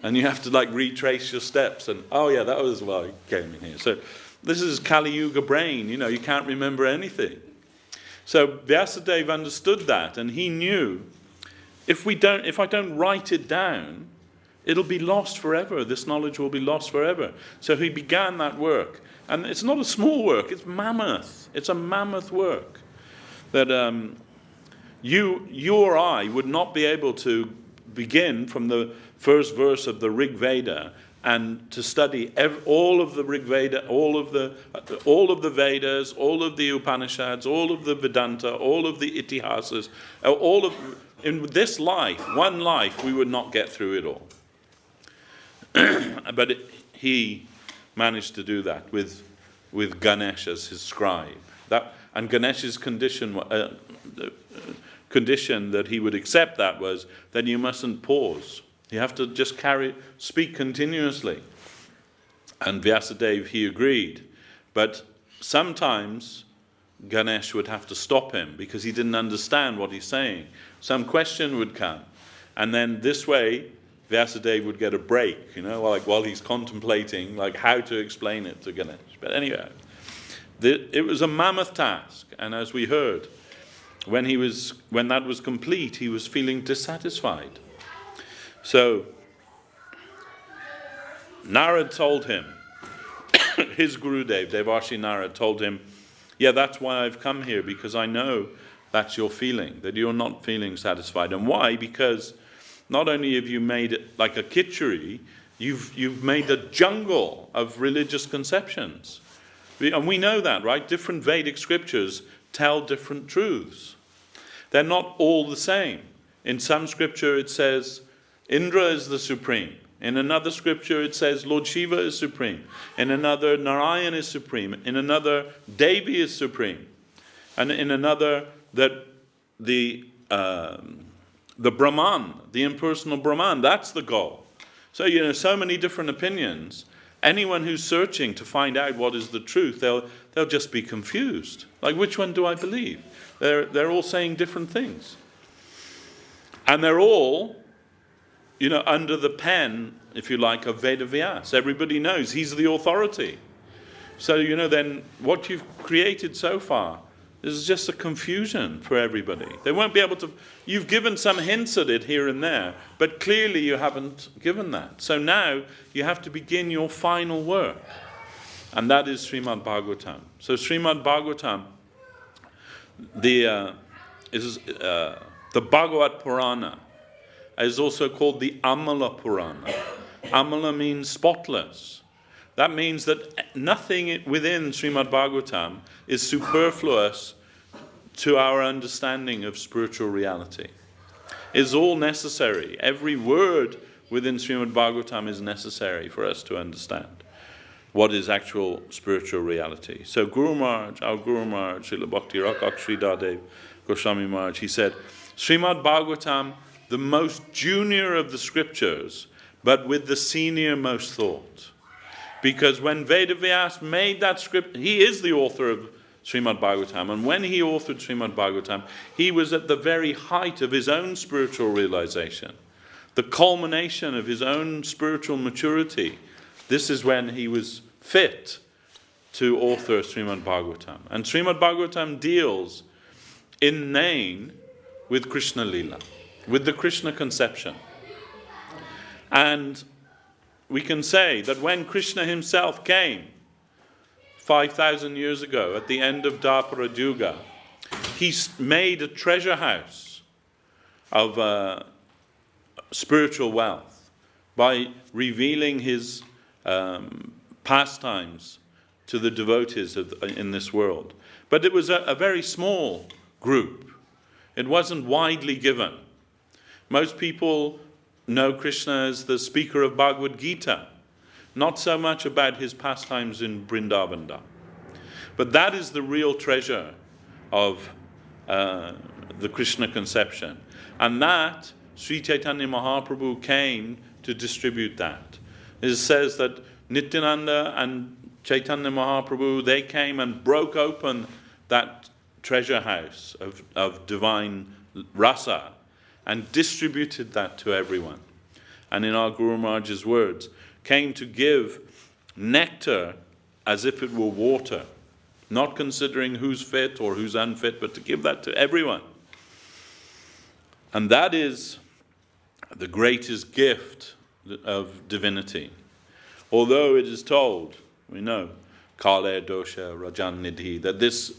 And you have to retrace your steps and, oh yeah, that was why I came in here. So this is Kali Yuga brain, you can't remember anything. So Vyasadeva understood that, and he knew if I don't write it down, it'll be lost forever. This knowledge will be lost forever. So he began that work. And it's not a small work, it's mammoth. It's a mammoth work that you or I would not be able to begin from the first verse of the Rig Veda and to study all of the Rig Veda, all of the Vedas, all of the Upanishads, all of the Vedanta, all of the Itihasas, in this life, one life, we would not get through it all. But he managed to do that with Ganesh as his scribe. And Ganesh's condition that he would accept that was that you mustn't pause. You have to just speak continuously. And Vyasadeva, he agreed. But sometimes Ganesh would have to stop him because he didn't understand what he's saying. Some question would come. And then this way, Vyasadeva would get a break, while he's contemplating how to explain it to Ganesh. But anyway, it was a mammoth task. And as we heard, when that was complete, he was feeling dissatisfied. So Narad told him, his Gurudev, Devashi Narad, told him, yeah, that's why I've come here, because I know that's your feeling, that you're not feeling satisfied. And why? Because not only have you made it like a kitchery, you've made a jungle of religious conceptions. And we know that, right? Different Vedic scriptures tell different truths. They're not all the same. In some scripture it says, Indra is the supreme. In another scripture it says Lord Shiva is supreme. In another, Narayan is supreme. In another, Devi is supreme. And in another, that the Brahman, the impersonal Brahman, that's the goal. So, so many different opinions. Anyone who's searching to find out what is the truth, they'll just be confused. Which one do I believe? They're all saying different things. And they're all, under the pen, if you like, of Veda Vyas. Everybody knows he's the authority. So, then what you've created so far, This is just a confusion for everybody. They won't be able to... You've given some hints at it here and there, but clearly you haven't given that. So now you have to begin your final work. And that is Srimad Bhagavatam. So Srimad Bhagavatam is the Bhagavat Purana, is also called the Amala Purana. Amala means spotless. That means that nothing within Srimad Bhagavatam is superfluous to our understanding of spiritual reality. It's all necessary. Every word within Srimad Bhagavatam is necessary for us to understand what is actual spiritual reality. So Guru Maharaj, our Guru Maharaj, Srila Bhakti Rakak Sri Dadev Goswami Maharaj, he said, Srimad Bhagavatam, the most junior of the scriptures, but with the senior most thought. Because when Vedavas made that script, he is the author of Srimad Bhagavatam, and when he authored Srimad Bhagavatam, he was at the very height of his own spiritual realization, the culmination of his own spiritual maturity. This is when he was fit to author Srimad Bhagavatam. And Srimad Bhagavatam deals in name with Krishna Lila, with the Krishna conception. And we can say that when Krishna himself came 5,000 years ago at the end of Dwapara Yuga, he made a treasure house of spiritual wealth by revealing his pastimes to the devotees in this world. But it was a very small group. It wasn't widely given. Most people know Krishna as the speaker of Bhagavad Gita, not so much about his pastimes in Vrindavan. But that is the real treasure of the Krishna conception. And that, Sri Chaitanya Mahaprabhu came to distribute that. It says that Nityananda and Chaitanya Mahaprabhu, they came and broke open that treasure house of divine rasa and distributed that to everyone. And in our Guru Maharaj's words, came to give nectar as if it were water, not considering who's fit or who's unfit, but to give that to everyone. And that is the greatest gift of divinity. Although it is told, we know, Kale Dosha Rajan Nidhi, that this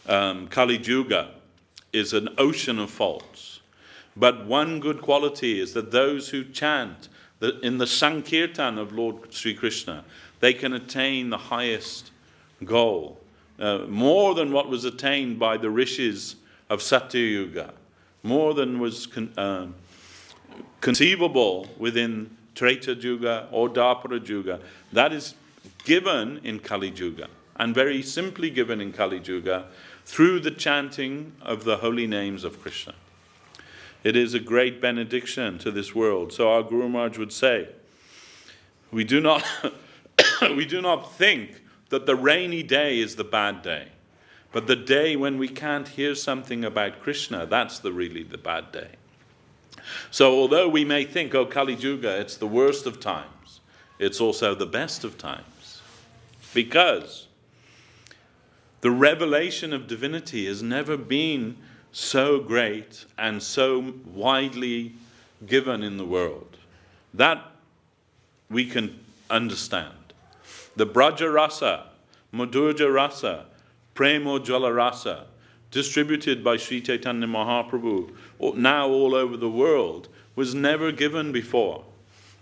Kali Yuga is an ocean of faults. But one good quality is that those who chant in the Sankirtan of Lord Sri Krishna, they can attain the highest goal, more than what was attained by the rishis of Satya Yuga, more than was conceivable within Treta Yuga or Dwapara Yuga. That is given in Kali Yuga, and very simply given in Kali Yuga through the chanting of the holy names of Krishna. It is a great benediction to this world. So our Guru Maharaj would say, we do not think that the rainy day is the bad day, but the day when we can't hear something about Krishna, that's really the bad day. So although we may think, oh, Kali Yuga, it's the worst of times, it's also the best of times. Because the revelation of divinity has never been so great and so widely given in the world. That we can understand. The Braja Rasa, Madhurja Rasa, Premo Jala Rasa, distributed by Sri Chaitanya Mahaprabhu, now all over the world, was never given before.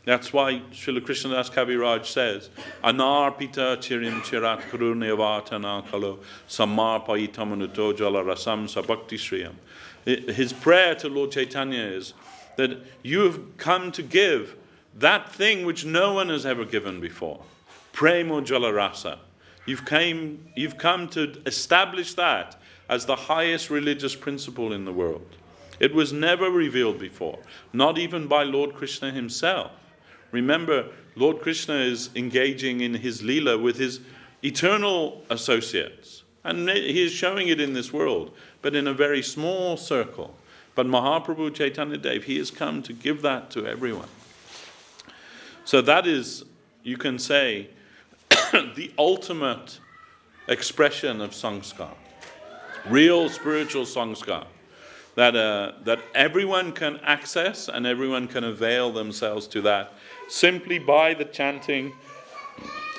That's why Srila Krishnadas Kaviraj says, Anarpita chirim chirat karunyavatana kalo samarpayitamanuto jala rasam sabhakti shriyam. His prayer to Lord Chaitanya is that you have come to give that thing which no one has ever given before. Premo jala rasa. You've come to establish that as the highest religious principle in the world. It was never revealed before, not even by Lord Krishna himself. Remember, Lord Krishna is engaging in his Leela with his eternal associates. And he is showing it in this world, but in a very small circle. But Mahaprabhu Chaitanya Dev, he has come to give that to everyone. So that is, you can say, the ultimate expression of sanskar. real spiritual sanskar that everyone can access and everyone can avail themselves to that simply by the chanting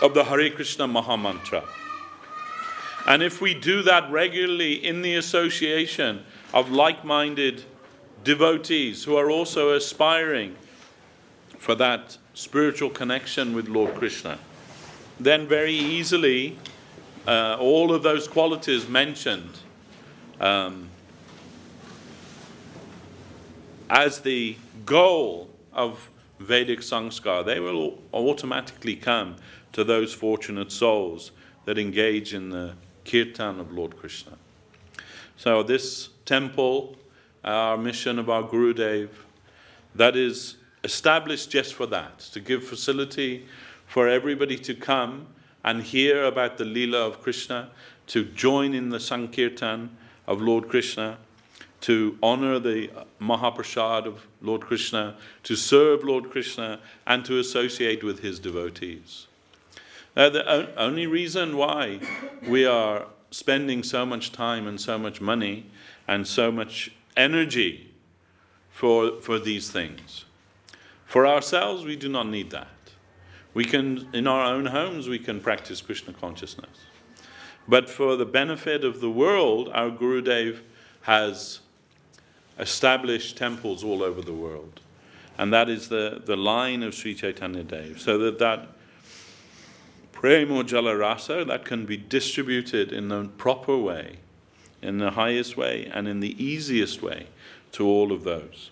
of the Hare Krishna Mahamantra. And if we do that regularly in the association of like-minded devotees who are also aspiring for that spiritual connection with Lord Krishna, then very easily all of those qualities mentioned as the goal of Vedic sanskar, they will automatically come to those fortunate souls that engage in the kirtan of Lord Krishna. So this temple, our mission of our Gurudev, that is established just for that, to give facility for everybody to come and hear about the Leela of Krishna, to join in the Sankirtan of Lord Krishna, to honor the Mahaprasad of Lord Krishna, to serve Lord Krishna, and to associate with his devotees. The only reason why we are spending so much time and so much money and so much energy for these things. For ourselves, we do not need that. We can, in our own homes, we can practice Krishna consciousness. But for the benefit of the world, our Gurudev has established temples all over the world. And that is the line of Sri Chaitanya Dev. So that Prema Jala Rasa, that can be distributed in the proper way, in the highest way, and in the easiest way to all of those.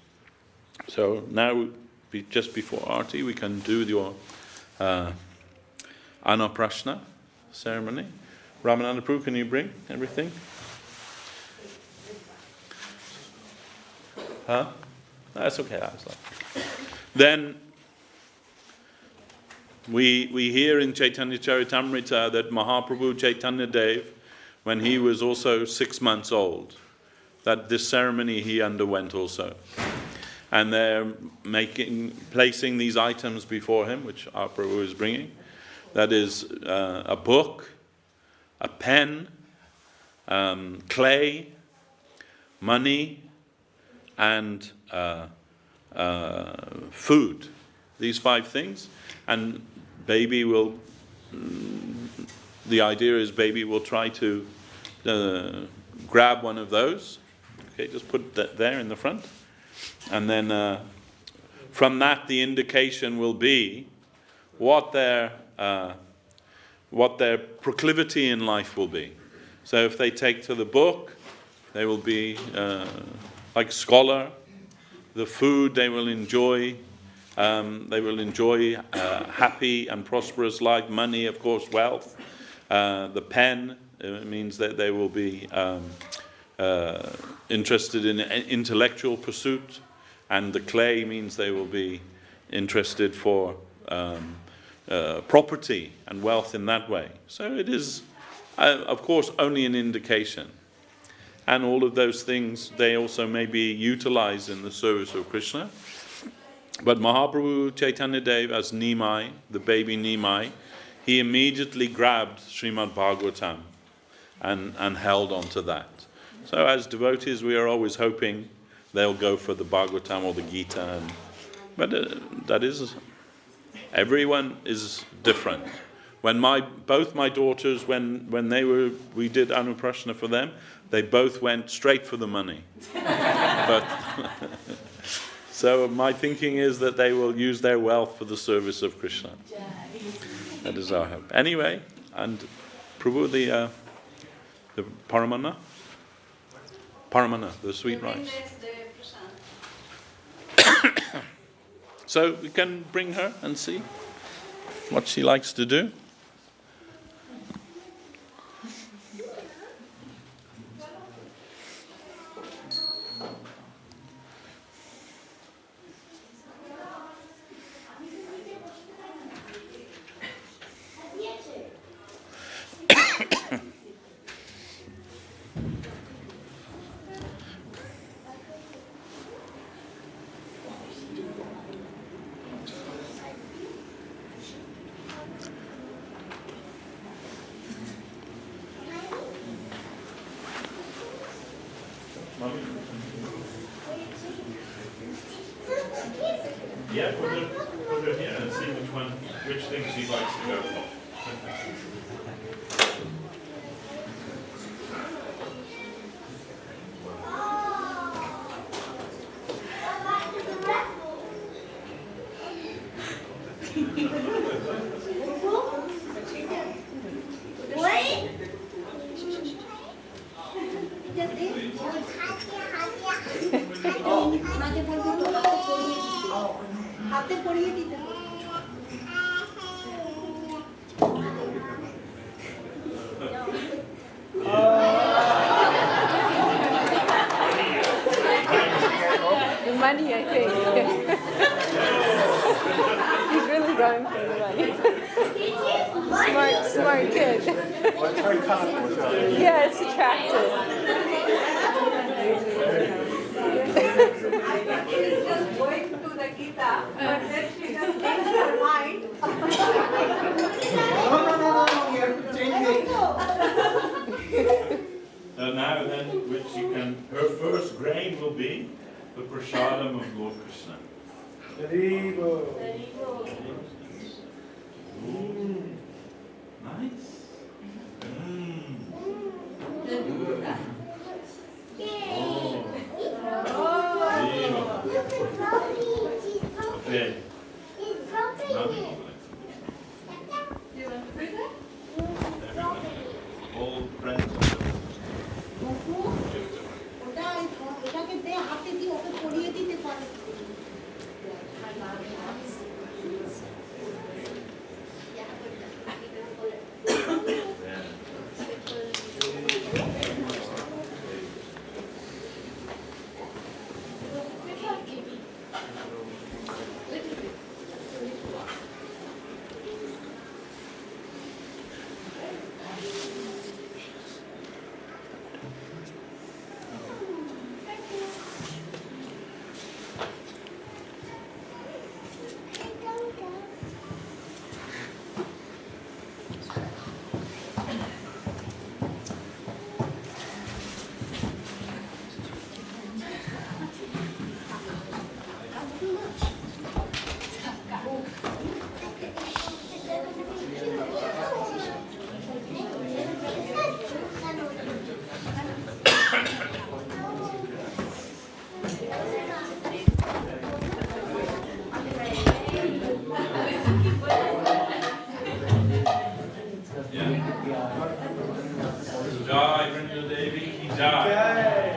So now, just before Arti, we can do your Anaprashna ceremony. Ramananda Prabhu, can you bring everything? Huh? That's okay. That's then we hear in Chaitanya Charitamrita that Mahaprabhu Chaitanya Dev, when he was also 6 months old, that this ceremony he underwent also. And they're placing these items before him, which our Prabhu is bringing. That is a book, a pen, clay, money, and food. These 5 things. And baby will, the idea is baby will try to grab one of those. Okay, just put that there in the front. And then from that the indication will be what their proclivity in life will be. So if they take to the book, they will be like scholar. The food they will enjoy. They will enjoy happy and prosperous life. Money, of course, wealth. The pen means that they will be interested in intellectual pursuit, and the clay means they will be interested for property and wealth in that way. So it is, of course, only an indication. And all of those things, they also may be utilized in the service of Krishna. But Mahaprabhu Chaitanya Dev, as Nimai, the baby Nimai, he immediately grabbed Srimad Bhagavatam and held on to that. So as devotees, we are always hoping they'll go for the Bhagavatam or the Gita. But that is, everyone is different. When both my daughters, when we did Anuprashna for them, they both went straight for the money. So my thinking is that they will use their wealth for the service of Krishna. That is our hope. Anyway, and Prabhu, the Paramana, the sweet rice. So we can bring her and see what she likes to do. Yeah, put it here and see which things he likes to go for. হাতে পড়িয়ে দিতে The money, I think. He's really going for the money. Smart kid. Yeah, it's attractive. She's just going to the Gita, but then she just changed her mind. No, you have to change it. Now then, which you can, her first grain will be the prasadam of Lord Krishna. Ooh, nice. Okay. All friends. ওটাকে দে হাতে দিয়ে ওকে পড়িয়ে দিতে পারে Jai, Vrinda Devi, ki jai. Jai.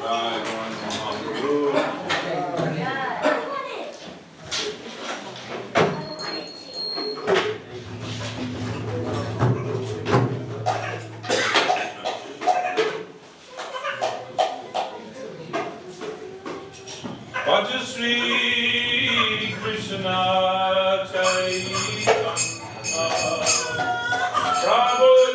Jai, Gauranga Mahaprabhu. Bhaja Shri Krishna Chaitanya Prabhu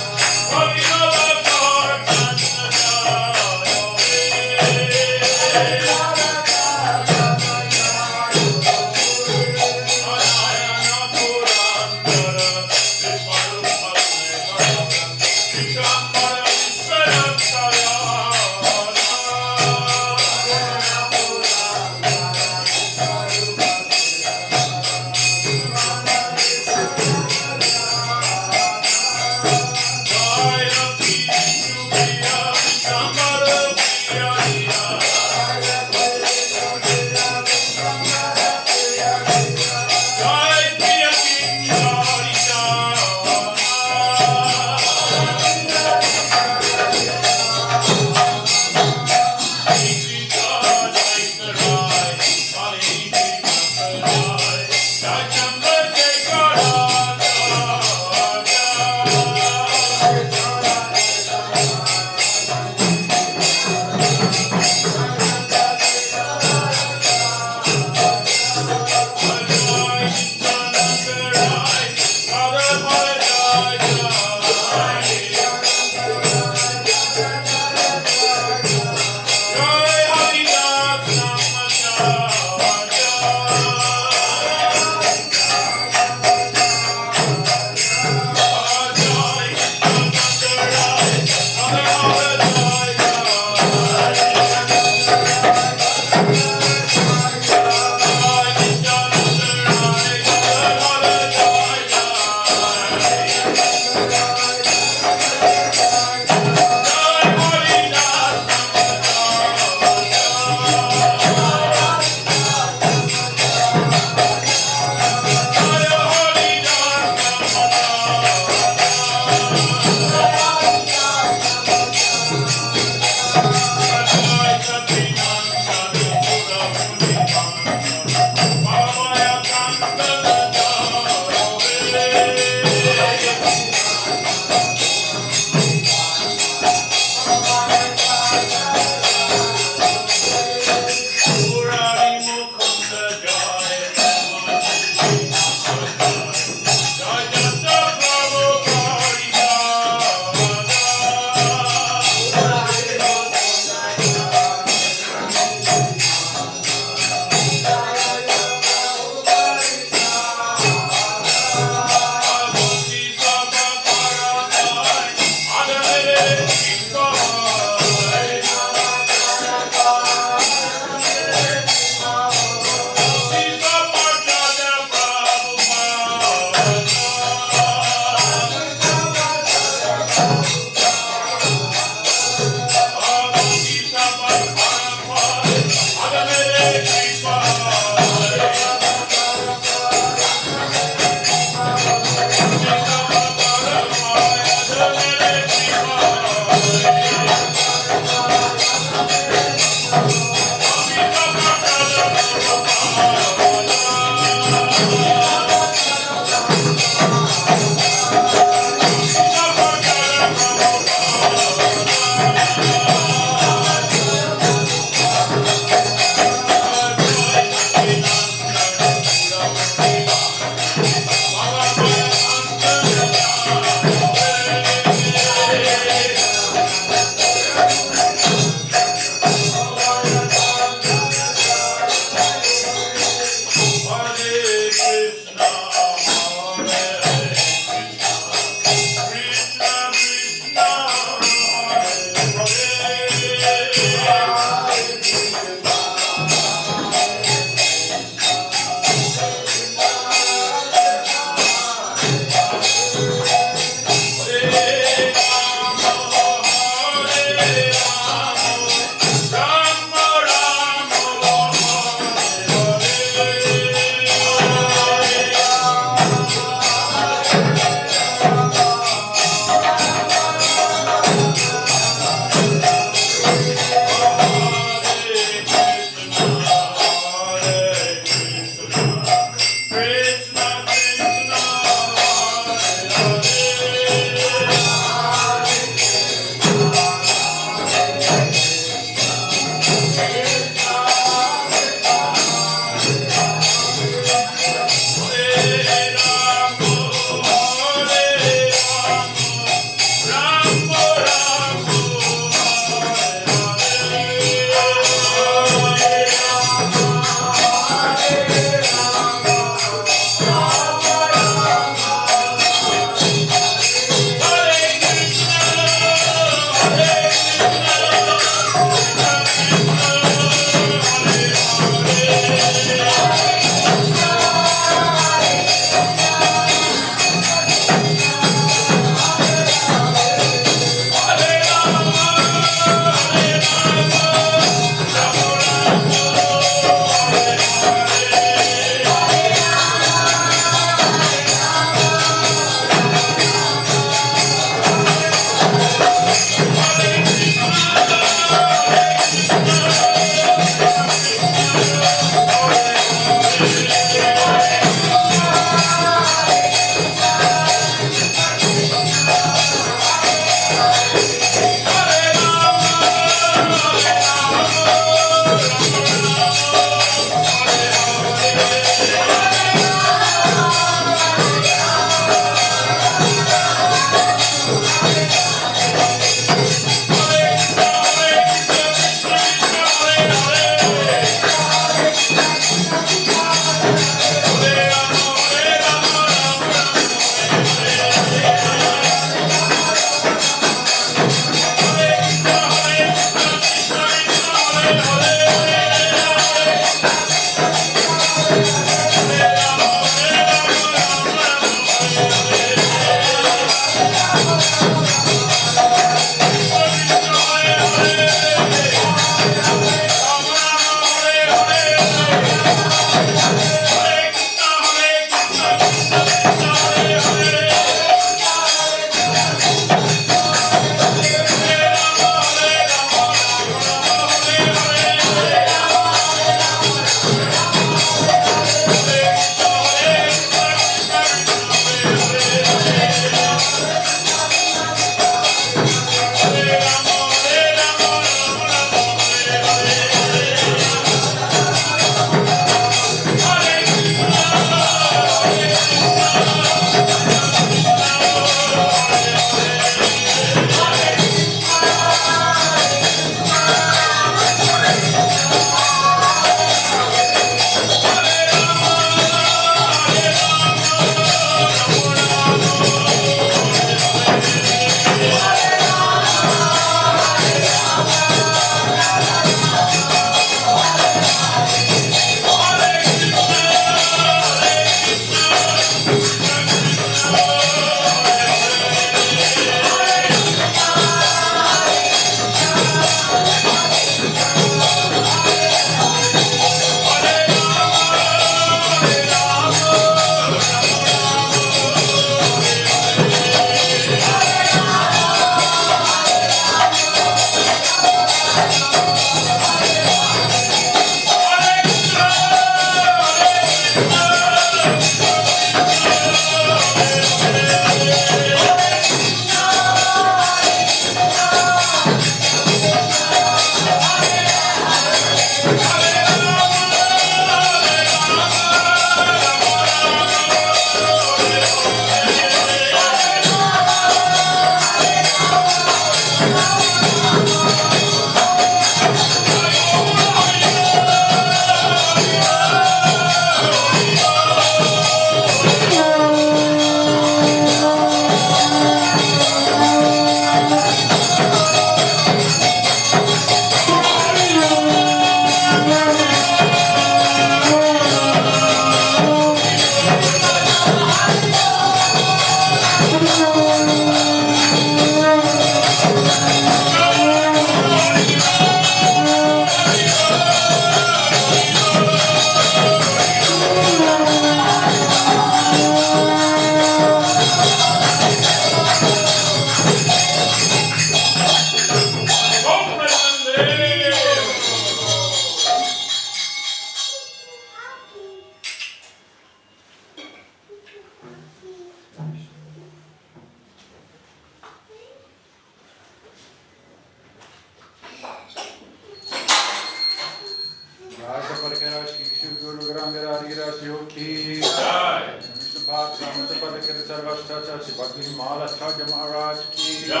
Rangararigira Sriyukta Jai. Vishnu Bhakti Padakira Sarvashtacha Bhakti Malacharya Maharaj Ki Jai.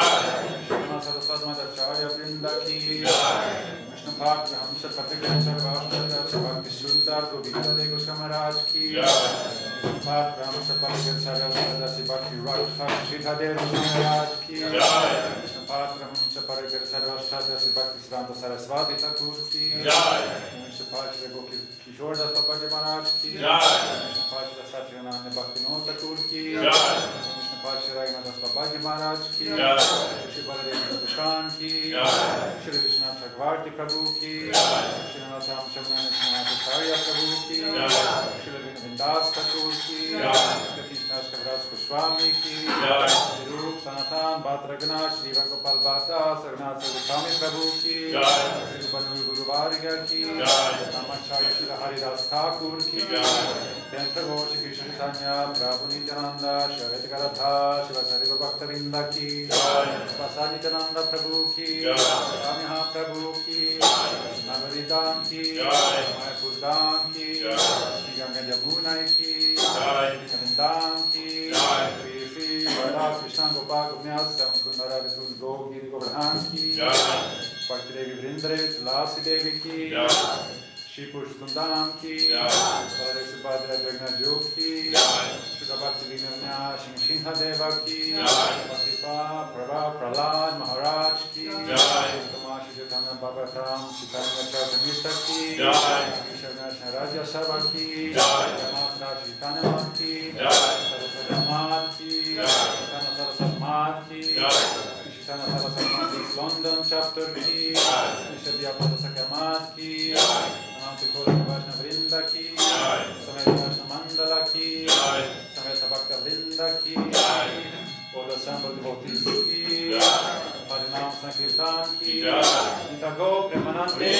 Shivana Saraswati Madhacharya Vrinda Ki Jai. Vishnu Bhakti Hamsa Padakira Sarvashtacha Bhakti Sundar Govinda Devidasi Maharaj Ki Jai. Vishnu Bhakti Hamsa Padakira Sarvashtacha Bhakti Sripad Maharaj Ki Jai. Vishnu Bhakti Hamsa Padakira Sarvashtacha Bhakti Siddhanta Saraswati Thakur Ki Jai. Vishnu Bhakti Gopal Kishore Das Babaji Maharaj Ki Jai. Vishnu Bhakti Satyananda Bhaktivinoda Thakur Ki Jai. Vishnu Bhakti Raghunath Das Babaji Maharaj Ki Jai. Shri Baladev Dushan Ki Jai. Shri Vishnath Chakravarti Prabhu Ki Jai. Shri Natham Acharya Prabhu Ki Jai. Shri Vindas Thakur Ki Jai. Shri Krishnas Kaviraj Goswami Ki Jai. Shri Rup Sanatan Bhadragna Shri Gopal Bhatta Sarnath Sarvaswami Prabhu Ki Jai. Shri Banu Guru Varga Ki Jai. Namacharya Shri Haridas Thakur Ki Jai. Prabhu Shri Krishna Chaitanya Prabhu Nityananda Shri Advaita Gadadhar Shri Vasari Bhaktarinda Ki Jai. Vasari Nityananda Prabhu Ki Jai. Swami Prabhu Ki Jai. Nagaridam Ki Jai. Mayapur Dham Ki Jai. Shri Ganga Yamuna Ki Jai. Vrindam Ki Jai. Shri Radha Krishna Gopal Gopnyasam Kundara Vitul Gogiri Govardhan Ki Jai. Bhakti Devi Vrindare Tulasi Devi Ki Jai. Shri Purushottam Ki Jai. Baladev Subhadra Jagannath Jo Ki Jai. Shri Bhakti Vinaya Shinha Deva Ki Jai. Bhakti Prabha Prahlad Maharaj Ki Jai. Tamashi Chaitanya Bhagavatam Chaitanya Charitamrita Ki Jai. Vishakha Raja Sabha Ki Jai. Matra Chaitanya Mat Ki Jai. Saraswati Mat Ki Jai. Chaitanya Saraswati Mat Ki Jai. Chaitanya Saraswati Mat London Chapter Ki Jai. Vishadya Padasakya Mat Ki Jai. Vaishna Vrinda Ki Jai. Sameta Vaishna Mandala Ki Jai. Sameta Bhakta Vrinda Ki Jai. All assembled devotees Ki Jai. Harinam Sankirtan Ki Jai. Intago Premanande